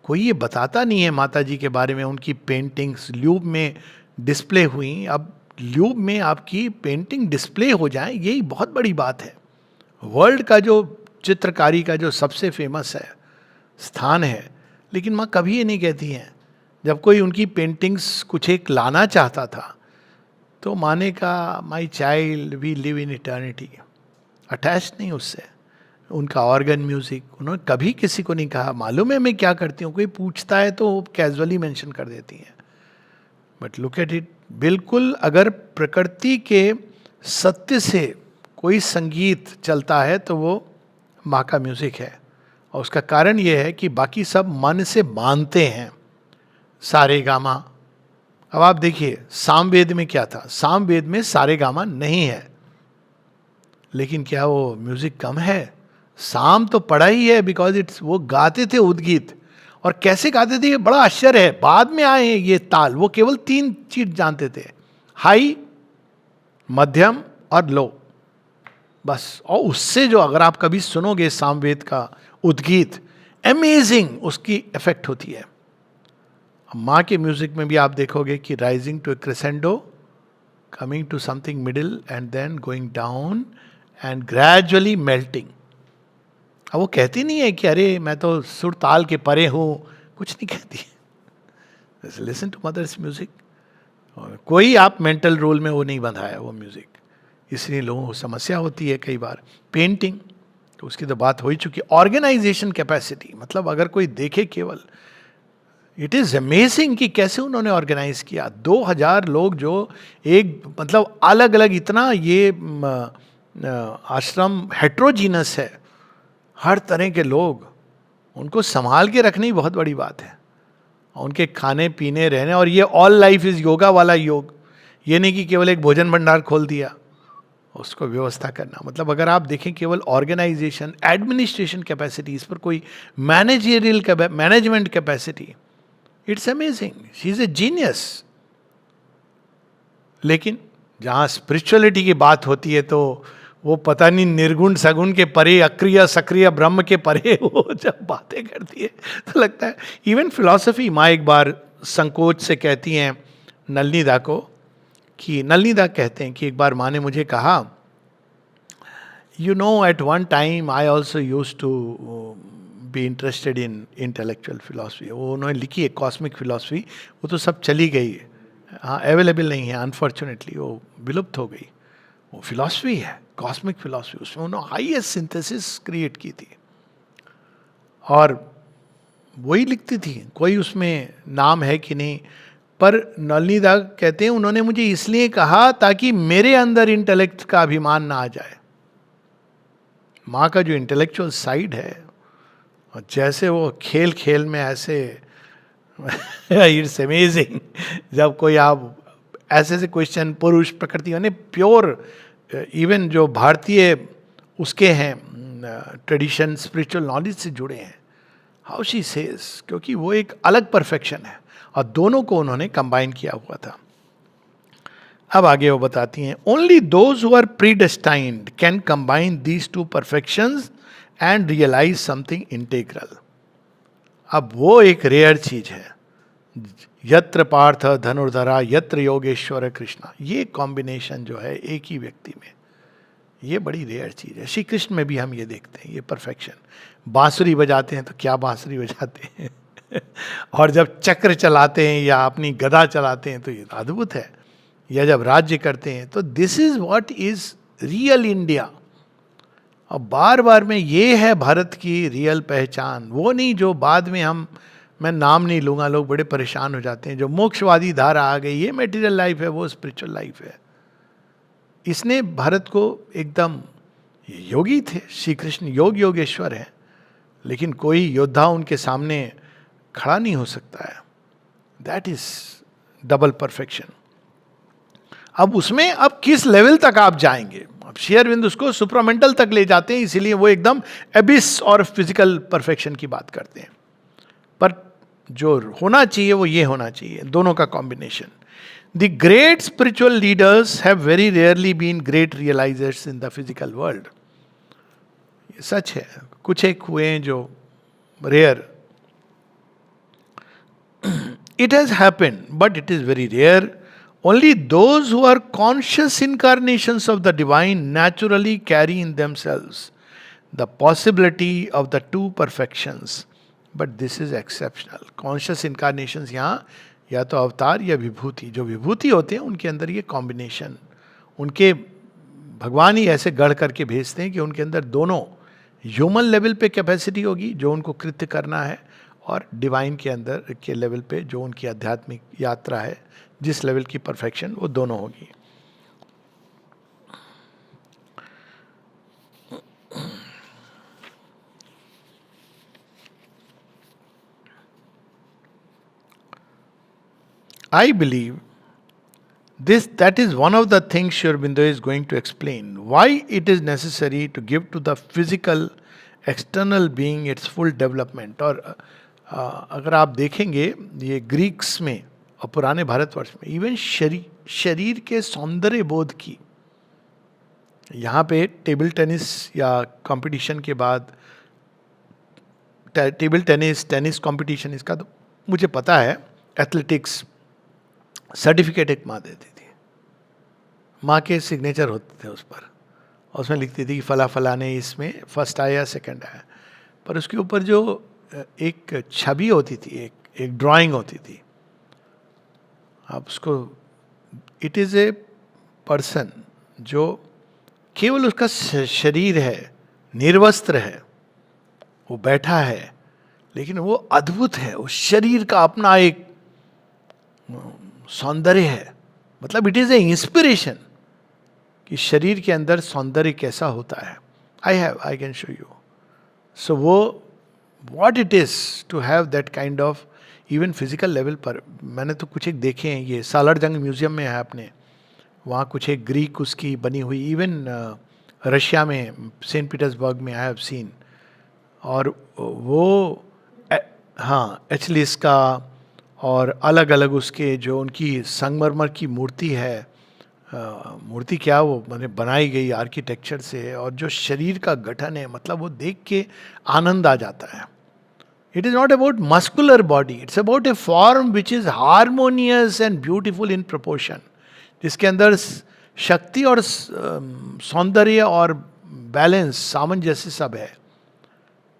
कोई ये बताता नहीं है माता जी के बारे में. उनकी पेंटिंग्स ल्यूब में डिस्प्ले हुई. अब ल्यूब में आपकी पेंटिंग डिस्प्ले हो जाए, यही बहुत बड़ी बात है. वर्ल्ड का जो चित्रकारी का जो सबसे फेमस है स्थान है. लेकिन माँ कभी ये नहीं कहती हैं. जब कोई उनकी पेंटिंग्स कुछ एक लाना चाहता था तो माँ ने कहा my child we live in eternity. Attach नहीं उससे. उनका ऑर्गन म्यूजिक, उन्होंने कभी किसी को नहीं कहा मालूम है मैं क्या करती हूँ. कोई पूछता है तो कैजुअली मेंशन कर देती हैं. बट लुक एट इट, बिल्कुल अगर प्रकृति के सत्य से कोई संगीत चलता है तो वो माँ का म्यूजिक है. और उसका कारण ये है कि बाकी सब मन से मानते हैं, सारे गामा। अब आप देखिए सामवेद में क्या था, सामवेद में सारे गामा नहीं है, लेकिन क्या वो म्यूजिक कम है? साम तो पढ़ा ही है, बिकॉज इट्स, वो गाते थे उद्गीत, और कैसे गाते थे ये बड़ा आश्चर्य है। बाद में आए हैं ये ताल, वो केवल 3 चीज जानते थे, हाई, मध्यम और लो, बस। और उससे जो अगर आप कभी सुनोगे सामवेद का उद्गीत, अमेजिंग उसकी इफेक्ट होती है। माँ के म्यूजिक में भी आप देखोगे कि rising to a crescendo, coming to something middle and then going down and gradually melting. अब वो कहती नहीं है कि अरे मैं तो सुर ताल के परे हूं, कुछ नहीं कहती। Listen to mother's music. कोई आप मेंटल रोल में वो नहीं बंधा है वो म्यूजिक, इसलिए लोगों को समस्या होती है कई बार। पेंटिंग तो उसकी तो बात हो ही चुकी। ऑर्गेनाइजेशन कैपेसिटी, मतलब अगर कोई देखे केवल, इट इज अमेजिंग कि कैसे उन्होंने ऑर्गेनाइज किया। 2000 लोग जो एक, मतलब अलग अलग, इतना ये आश्रम हेट्रोजीनस है, हर तरह के लोग, उनको संभाल के रखनी बहुत बड़ी बात है। उनके खाने पीने रहने, और ये ऑल लाइफ इज योगा वाला योग, ये नहीं कि केवल एक भोजन भंडार खोल दिया, उसको व्यवस्था करना। मतलब अगर आप देखें केवल ऑर्गेनाइजेशन, एडमिनिस्ट्रेशन कैपेसिटी, इस पर कोई managerial management capacity, it's amazing, she is a genius. लेकिन जहाँ स्पिरिचुअलिटी की बात होती है तो वो पता नहीं निर्गुण सगुण के परे, अक्रिय सक्रिय ब्रह्म के परे वो जब बातें करती है तो लगता है। इवन फिलॉसफी, माँ एक बार संकोच से कहती हैं नलनीदा को, कि नलनीदा कहते हैं कि एक बार माँ ने मुझे कहा, you know at one time I also use to be interested in intellectual philosophy. वो उन्होंने लिखी है कॉस्मिक फिलॉसफी, वो तो सब चली गई है, हाँ अवेलेबल नहीं है अनफॉर्चुनेटली, वो विलुप्त हो गई। वो फिलॉसफी है कॉस्मिक फिलॉसफी, उसमें उन्होंने हाईएस्ट सिंथेसिस क्रिएट की थी, और वही लिखती थी। कोई उसमें नाम है कि नहीं, पर नलनीदा कहते हैं उन्होंने मुझे इसलिए कहा ताकि मेरे अंदर इंटेलेक्ट का अभिमान ना आ जाए। माँ का जो इंटेलेक्चुअल साइड है, और जैसे वो खेल खेल में ऐसे इट्स अमेजिंग। जब कोई आप ऐसे ऐसे क्वेश्चन, पुरुष प्रकृति, यानी प्योर, इवन जो भारतीय उसके हैं ट्रेडिशन, स्पिरिचुअल नॉलेज से जुड़े हैं, हाउ शी सेज, क्योंकि वो एक अलग परफेक्शन है, और दोनों को उन्होंने कंबाइन किया हुआ था। अब आगे वो बताती हैं, only those who are predestined can combine these two perfections and realise something integral. अब वो एक रेयर चीज है, यत्र पार्थ धनुर्धरा यत्र योगेश्वर कृष्णा, ये कॉम्बिनेशन जो है एक ही व्यक्ति में, ये बड़ी रेयर चीज है। श्री कृष्ण में भी हम ये देखते हैं, ये परफेक्शन। बांसुरी बजाते हैं तो क्या बांसुरी बजाते हैं और जब चक्र चलाते हैं या अपनी गदा चलाते हैं तो ये अद्भुत है, या जब राज्य करते हैं तो this is what is real India. और बार बार में ये है भारत की रियल पहचान, वो नहीं जो बाद में हम, मैं नाम नहीं लूंगा, लोग बड़े परेशान हो जाते हैं, जो मोक्षवादी धारा आ गई, ये मेटीरियल लाइफ है, वो स्पिरिचुअल लाइफ है। इसने भारत को एकदम, योगी थे श्री कृष्ण, योग योगेश्वर है, लेकिन कोई योद्धा उनके सामने खड़ा नहीं हो सकता है। That is double perfection. अब उसमें अब किस लेवल तक आप जाएंगे, अब श्री अरविंद उसको सुप्रामेंटल तक ले जाते हैं, इसीलिए वो एकदम एबिस और फिजिकल परफेक्शन की बात करते हैं। पर जो होना चाहिए वो ये होना चाहिए, दोनों का combination. The great spiritual leaders have very rarely been great realisers in the physical world. ये सच है, कुछ एक हुए हैं जो rare. It has happened but it is very rare. Only those who are conscious incarnations of the divine naturally carry in themselves the possibility of the two perfections. But this is exceptional. Conscious incarnations यहाँ या तो अवतार या विभूति, जो विभूति होते हैं उनके अंदर ये कॉम्बिनेशन, उनके भगवान ही ऐसे गढ़ करके भेजते हैं कि उनके अंदर दोनों ह्यूमन लेवल पे कैपेसिटी होगी जो उनको कृत्य करना है, और डिवाइन के अंदर के लेवल पे जो उनकी आध्यात्मिक यात्रा है, जिस लेवल की परफेक्शन, वो दोनों होगी। I believe that is one of the things Sri Aurobindo is going to explain. Why it is necessary to give to the physical external being its full development. और अगर आप देखेंगे ये ग्रीक्स में और पुराने भारतवर्ष में इवन शरीर के सौंदर्य बोध की, यहाँ पे टेबल टेनिस या कंपटीशन के बाद टेबल टेनिस कंपटीशन, इसका तो मुझे पता है, एथलेटिक्स सर्टिफिकेट एक माँ देती थी, माँ के सिग्नेचर होते थे उस पर, और उसमें लिखती थी कि फला फला ने इसमें फर्स्ट आया सेकंड आया, पर उसके ऊपर जो एक छवि होती थी, एक ड्राइंग होती थी, आप उसको, इट इज़ ए पर्सन जो केवल उसका शरीर है, निर्वस्त्र है, वो बैठा है, लेकिन वो अद्भुत है, उस शरीर का अपना एक सौंदर्य है. मतलब इट इज ए इंस्पिरेशन कि शरीर के अंदर सौंदर्य कैसा होता है. I can show you. So वो what it is to have that kind of even physical level पर. मैंने तो कुछ एक देखे हैं, ये सालारजंग म्यूजियम में है आपने, वहाँ कुछ एक ग्रीक उसकी बनी हुई, इवन रशिया में सेंट पीटर्सबर्ग में आई हैव सीन. और वो हाँ एचलिस का और अलग अलग उसके जो उनकी संगमरमर की मूर्ति है, मूर्ति क्या वो मैंने बनाई गई आर्किटेक्चर से, और जो शरीर का गठन है, मतलब वो देख के आनंद आ जाता है. It is not about muscular body, it's about A form which is harmonious and beautiful in proportion, जिसके अंदर शक्ति और सौंदर्य और बैलेंस, सामंजस्य सब है.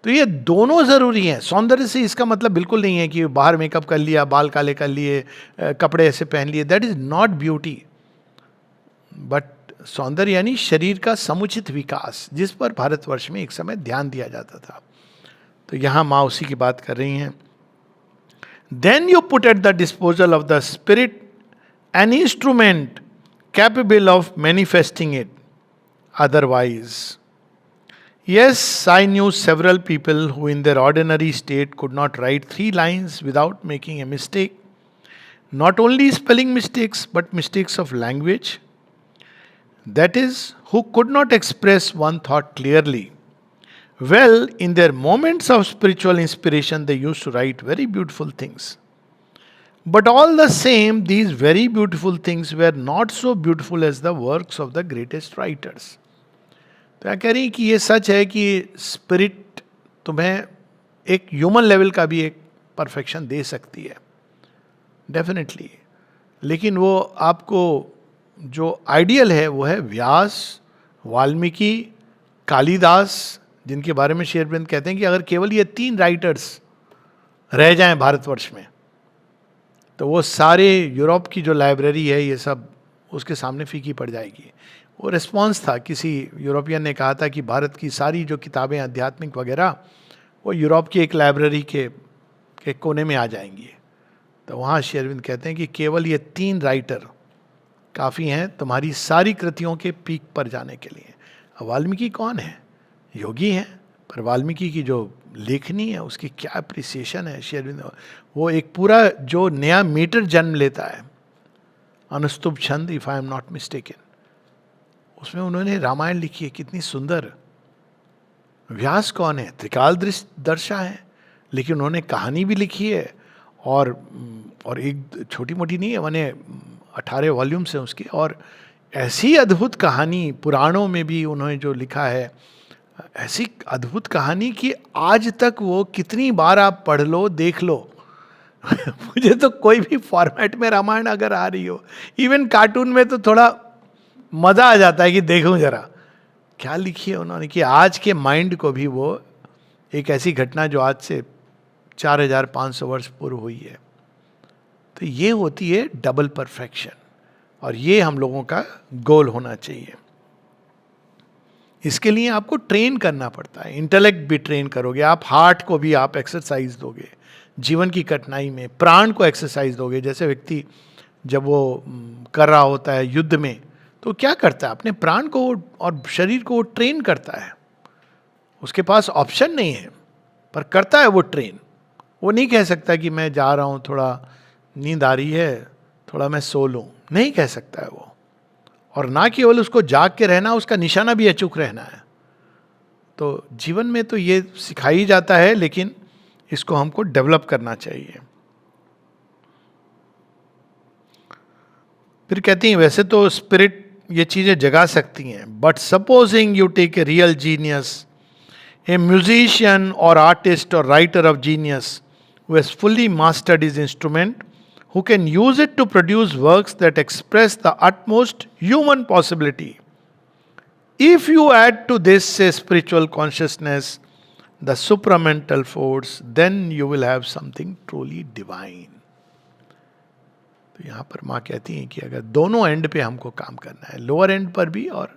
तो ये दोनों ज़रूरी हैं. सौंदर्य से इसका मतलब बिल्कुल नहीं है कि बाहर मेकअप कर लिया, बाल काले कर लिए, कपड़े ऐसे पहन लिए, that is not beauty. But सौंदर्य यानी शरीर का समुचित विकास, जिस पर भारतवर्ष में एक समय ध्यान दिया जाता था. तो यहाँ माँ उसी की बात कर रही हैं. Then you put at the disposal of the spirit an instrument capable of manifesting it. Otherwise, yes, I knew several people who in their ordinary state could not write 3 lines without making a mistake. Not only spelling mistakes, but mistakes of language. That is, who could not express one thought clearly. Well, in their moments of spiritual inspiration, they used to write very beautiful things. But all the same, these very beautiful things were not so beautiful as the works of the greatest writers. तो क्या कह रही हैं कि ये सच है कि स्पिरिट तुम्हें एक ह्यूमन लेवल का भी एक परफेक्शन दे सकती है, डेफिनेटली. लेकिन वो आपको जो आइडियल है वो है व्यास, वाल्मीकि, कालिदास, जिनके बारे में श्री अरविंद कहते हैं कि अगर केवल ये 3 राइटर्स रह जाएं भारतवर्ष में, तो वो सारे यूरोप की जो लाइब्रेरी है ये सब उसके सामने फीकी पड़ जाएगी. वो रिस्पॉन्स था, किसी यूरोपियन ने कहा था कि भारत की सारी जो किताबें आध्यात्मिक वगैरह वो यूरोप की एक लाइब्रेरी के कोने में आ जाएंगी. तो वहाँ श्री अरविंद कहते हैं कि केवल ये 3 राइटर काफ़ी हैं तुम्हारी सारी कृतियों के पीक पर जाने के लिए. वाल्मीकि कौन है? योगी हैं, पर वाल्मीकि की जो लेखनी है उसकी क्या अप्रिसिएशन है. श्री अरविंद वो एक पूरा जो नया मीटर जन्म लेता है, अनुस्तुप छंद, if I am not mistaken, उसमें उन्होंने रामायण लिखी है, कितनी सुंदर. व्यास कौन है? त्रिकाल दर्शा है, लेकिन उन्होंने कहानी भी लिखी है, और एक छोटी मोटी नहीं है, मैंने 18 वॉल्यूम्स हैं उसके, और ऐसी अद्भुत कहानी पुराणों में भी उन्होंने जो लिखा है, ऐसी अद्भुत कहानी कि आज तक वो कितनी बार आप पढ़ लो, देख लो. मुझे तो कोई भी फॉर्मेट में रामायण अगर आ रही हो, इवन कार्टून में, तो थोड़ा मज़ा आ जाता है कि देखूं जरा क्या लिखी है उन्होंने, कि आज के माइंड को भी वो एक ऐसी घटना जो आज से 4500 वर्ष पूर्व हुई है. तो ये होती है डबल परफेक्शन, और ये हम लोगों का गोल होना चाहिए. इसके लिए आपको ट्रेन करना पड़ता है. इंटेलेक्ट भी ट्रेन करोगे आप, हार्ट को भी आप एक्सरसाइज दोगे, जीवन की कठिनाई में प्राण को एक्सरसाइज दोगे. जैसे व्यक्ति जब वो कर रहा होता है युद्ध में, तो क्या करता है? अपने प्राण को और शरीर को वो ट्रेन करता है. उसके पास ऑप्शन नहीं है, पर करता है वो ट्रेन. वो नहीं कह सकता कि मैं जा रहा हूँ, थोड़ा नींद आ रही है, थोड़ा मैं सो लूं, नहीं कह सकता है वो। और ना केवल उसको जाग के रहना, उसका निशाना भी अचूक रहना है। तो जीवन में तो ये सिखाई जाता है, लेकिन इसको हमको डेवलप करना चाहिए। फिर कहती हैं वैसे तो स्पिरिट ये चीजें जगा सकती हैं, but supposing you take a real genius, a musician और आर्टिस्ट और writer of genius who has fully mastered his instrument, who can use it to produce works that express the utmost human possibility. If you add to this a spiritual consciousness, the supramental force, then you will have something truly divine. तो यहाँ पर माँ कहती हैं कि अगर दोनों and पे हमको काम करना है, लोअर एंड पर भी और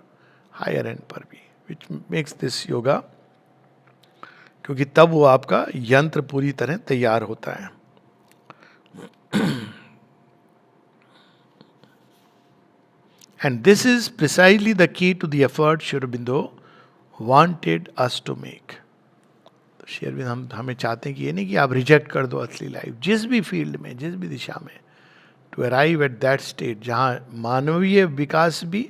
हायर एंड पर भी, विच मेक्स दिस योगा, क्योंकि तब वो आपका यंत्र पूरी तरह तैयार होता है। And this is precisely the key to the effort Shri Aurobindo wanted us to make. तो श्री अरविंद हमें चाहते हैं कि ये नहीं कि आप रिजेक्ट कर दो असली लाइफ, जिस भी फील्ड में, जिस भी दिशा में, to arrive at that state जहाँ मानवीय विकास भी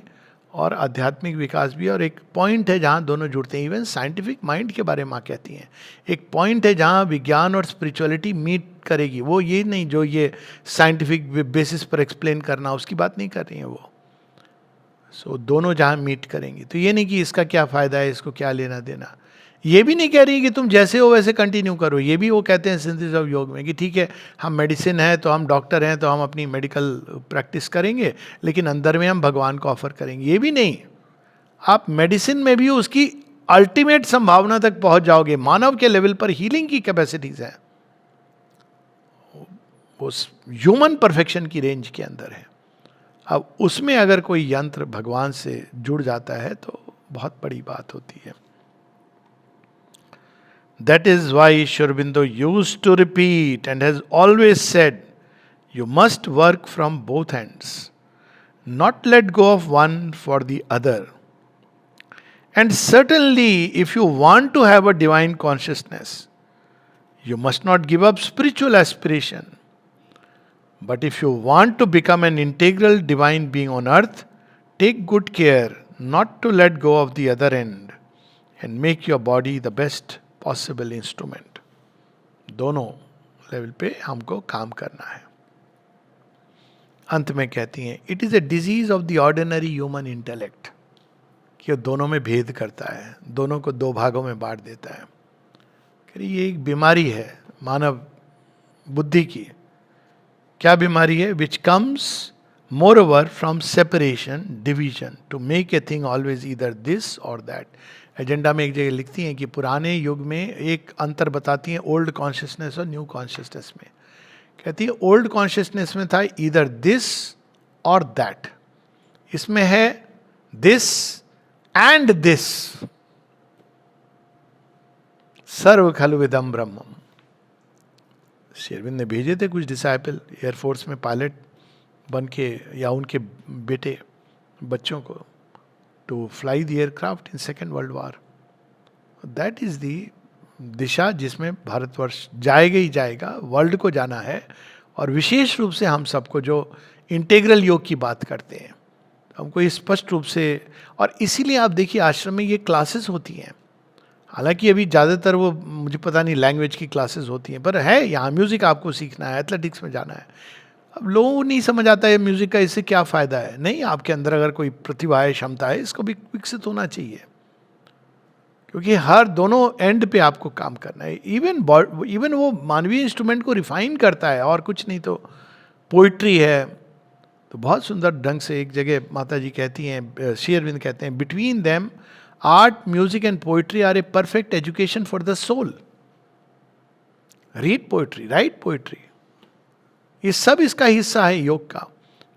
और आध्यात्मिक विकास भी, और एक पॉइंट है जहाँ दोनों जुड़ते हैं। इवन साइंटिफिक माइंड के बारे में माँ कहती हैं, एक पॉइंट है जहाँ विज्ञान और स्पिरिचुअलिटी मीट करेगी। वो ये नहीं जो ये साइंटिफिक बेसिस पर एक्सप्लेन करना, उसकी बात नहीं कर रही हैं वो। सो दोनों जहाँ मीट करेंगी, तो ये नहीं कि इसका क्या फ़ायदा है, इसको क्या लेना देना, ये भी नहीं कह रही कि तुम जैसे हो वैसे कंटिन्यू करो। ये भी वो कहते हैं सिंथेसिस ऑफ योग में कि ठीक है, हम मेडिसिन है तो हम डॉक्टर हैं तो हम अपनी मेडिकल प्रैक्टिस करेंगे, लेकिन अंदर में हम भगवान को ऑफर करेंगे। ये भी नहीं, आप मेडिसिन में भी उसकी अल्टीमेट संभावना तक पहुंच जाओगे। मानव के लेवल पर हीलिंग की कैपेसिटीज है, वो ह्यूमन परफेक्शन की रेंज के अंदर है। अब उसमें अगर कोई यंत्र भगवान से जुड़ जाता है तो बहुत बड़ी बात होती है। That is why Sri Aurobindo used to repeat and has always said, you must work from both ends, not let go of one for the other. And certainly, if you want to have a divine consciousness, you must not give up spiritual aspiration. But if you want to become an integral divine being on earth, take good care not to let go of the other end and make your body the best possible instrument. दोनों level पे हमको काम करना है। अंत में कहती हैं, it is a disease of the ordinary human intellect, कि वो दोनों में भेद करता है, दोनों को दो भागों में बांट देता है। ये एक बीमारी है मानव बुद्धि की। क्या बीमारी है? Which comes more over from separation, division, to make a thing always either this और दैट। एजेंडा में एक जगह लिखती हैं कि पुराने युग में एक अंतर बताती हैं ओल्ड कॉन्शियसनेस और न्यू कॉन्शियसनेस में। कहती है ओल्ड कॉन्शियसनेस में था इधर दिस और दैट, इसमें है दिस एंड दिस, सर्व खलु विदम ब्रह्मम। श्री अरविंद ने भेजे थे कुछ डिसाइपल एयरफोर्स में पायलट बन के, या उनके बेटे बच्चों को, to fly the aircraft in Second World War. That is the दिशा जिसमें भारतवर्ष जाएगा ही जाएगा, वर्ल्ड को जाना है। और विशेष रूप से हम सबको जो इंटेग्रल योग की बात करते हैं, हमको ये स्पष्ट रूप से, और इसीलिए आप देखिए आश्रम में ये क्लासेस होती हैं। हालांकि अभी ज़्यादातर वो मुझे पता नहीं लैंग्वेज की क्लासेस होती हैं, पर है यहाँ म्यूज़िक आपको सीखना है, एथलेटिक्स में जाना है। अब लोगों को नहीं समझ आता है म्यूजिक का इससे क्या फ़ायदा है। नहीं, आपके अंदर अगर कोई प्रतिभा है, क्षमता है, इसको भी विकसित होना चाहिए, क्योंकि हर दोनों एंड पे आपको काम करना है। इवन वो मानवीय इंस्ट्रूमेंट को रिफाइन करता है, और कुछ नहीं तो पोइट्री है। तो बहुत सुंदर ढंग से एक जगह माता जी कहती हैं, श्री अरविंद कहते हैं, between them art, music and poetry are a perfect education for the soul. Read poetry, write poetry, ये सब इसका हिस्सा है योग का।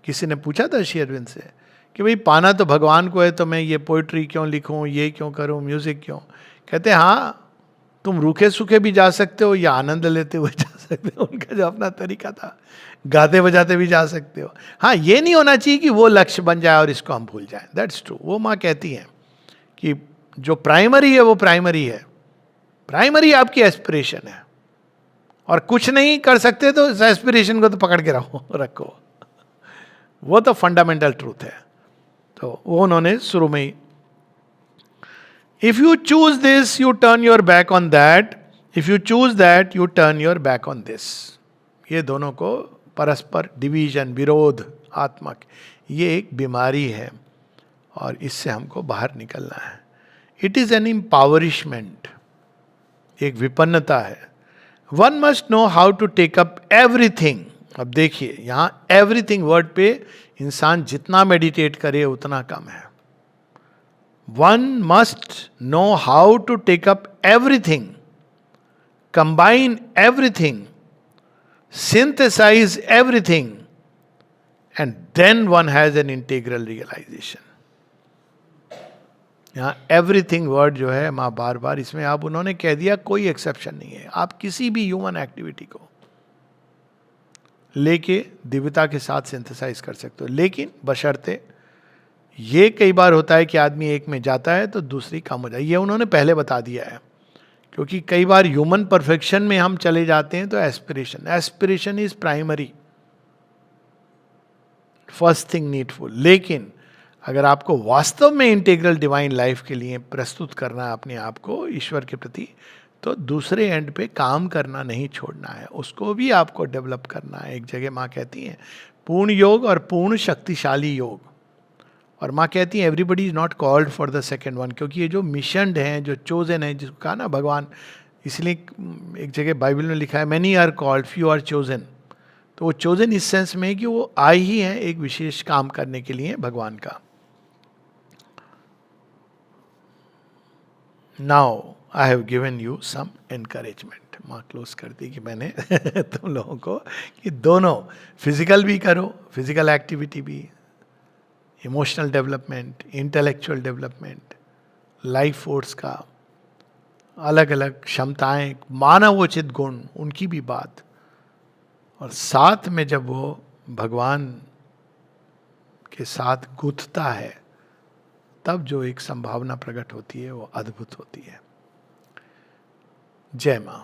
किसी ने पूछा था श्री अरविंद से कि भाई पाना तो भगवान को है, तो मैं ये पोइट्री क्यों लिखूं, ये क्यों करूं, म्यूजिक क्यों? कहते हैं हाँ, तुम रूखे सूखे भी जा सकते हो या आनंद लेते हुए जा सकते हो। उनका जो अपना तरीका था, गाते बजाते भी जा सकते हो। हाँ, ये नहीं होना चाहिए कि वो लक्ष्य बन जाए और इसको हम भूल जाएं। That's true. वो माँ कहती हैं कि जो प्राइमरी है वो प्राइमरी है, प्राइमरी आपकी एस्पिरेशन है, और कुछ नहीं कर सकते तो इस एस्पिरेशन को तो पकड़ के रखो। वो तो फंडामेंटल ट्रूथ है। तो वो उन्होंने शुरू में ही, if you choose this you turn your back on that, if you choose that you turn your back on this. ये दोनों को परस्पर डिवीजन, विरोध आत्मक, ये एक बीमारी है और इससे हमको बाहर निकलना है। इट इज एन इम्पावरिशमेंट, एक विपन्नता है। One must know how to take up everything. अब देखिए यहां एवरीथिंग वर्ड पे इंसान जितना मेडिटेट करे उतना कम है। One must know how to take up everything, combine everything, synthesize everything, and then one has an integral realization. यहाँ एवरीथिंग वर्ड जो है माँ बार बार इसमें आप उन्होंने कह दिया, कोई एक्सेप्शन नहीं है। आप किसी भी ह्यूमन एक्टिविटी को लेके दिव्यता के साथ सिंथेसाइज कर सकते हो, लेकिन बशर्ते ये कई बार होता है कि आदमी एक में जाता है तो दूसरी कम हो जाए। ये उन्होंने पहले बता दिया है, क्योंकि कई बार ह्यूमन परफेक्शन में हम चले जाते हैं तो aspiration is primary, first thing needful. लेकिन अगर आपको वास्तव में इंटीग्रल डिवाइन लाइफ के लिए प्रस्तुत करना है अपने आप को ईश्वर के प्रति, तो दूसरे एंड पे काम करना नहीं छोड़ना है, उसको भी आपको डेवलप करना है। एक जगह माँ कहती हैं पूर्ण योग और पूर्ण शक्तिशाली योग, और माँ कहती है everybody is not called for the second one, क्योंकि ये जो मिशनड हैं, जो चोजन है, जिसको कहा ना भगवान, इसलिए एक जगह बाइबल में लिखा है many are called few are chosen. तो वो चोजन इस सेंस में है कि वो आए ही हैं एक विशेष काम करने के लिए भगवान का। Now I have given you some encouragement. माँ क्लोज कर दी कि मैंने तुम लोगों को कि दोनों फिजिकल भी करो, फिजिकल एक्टिविटी भी, emotional development, intellectual development, life force का अलग अलग क्षमताएं, मानवोचित गुण, उनकी भी बात, और साथ में जब वो भगवान के साथ गुथता है तब जो एक संभावना प्रकट होती है वो अद्भुत होती है। जय मां।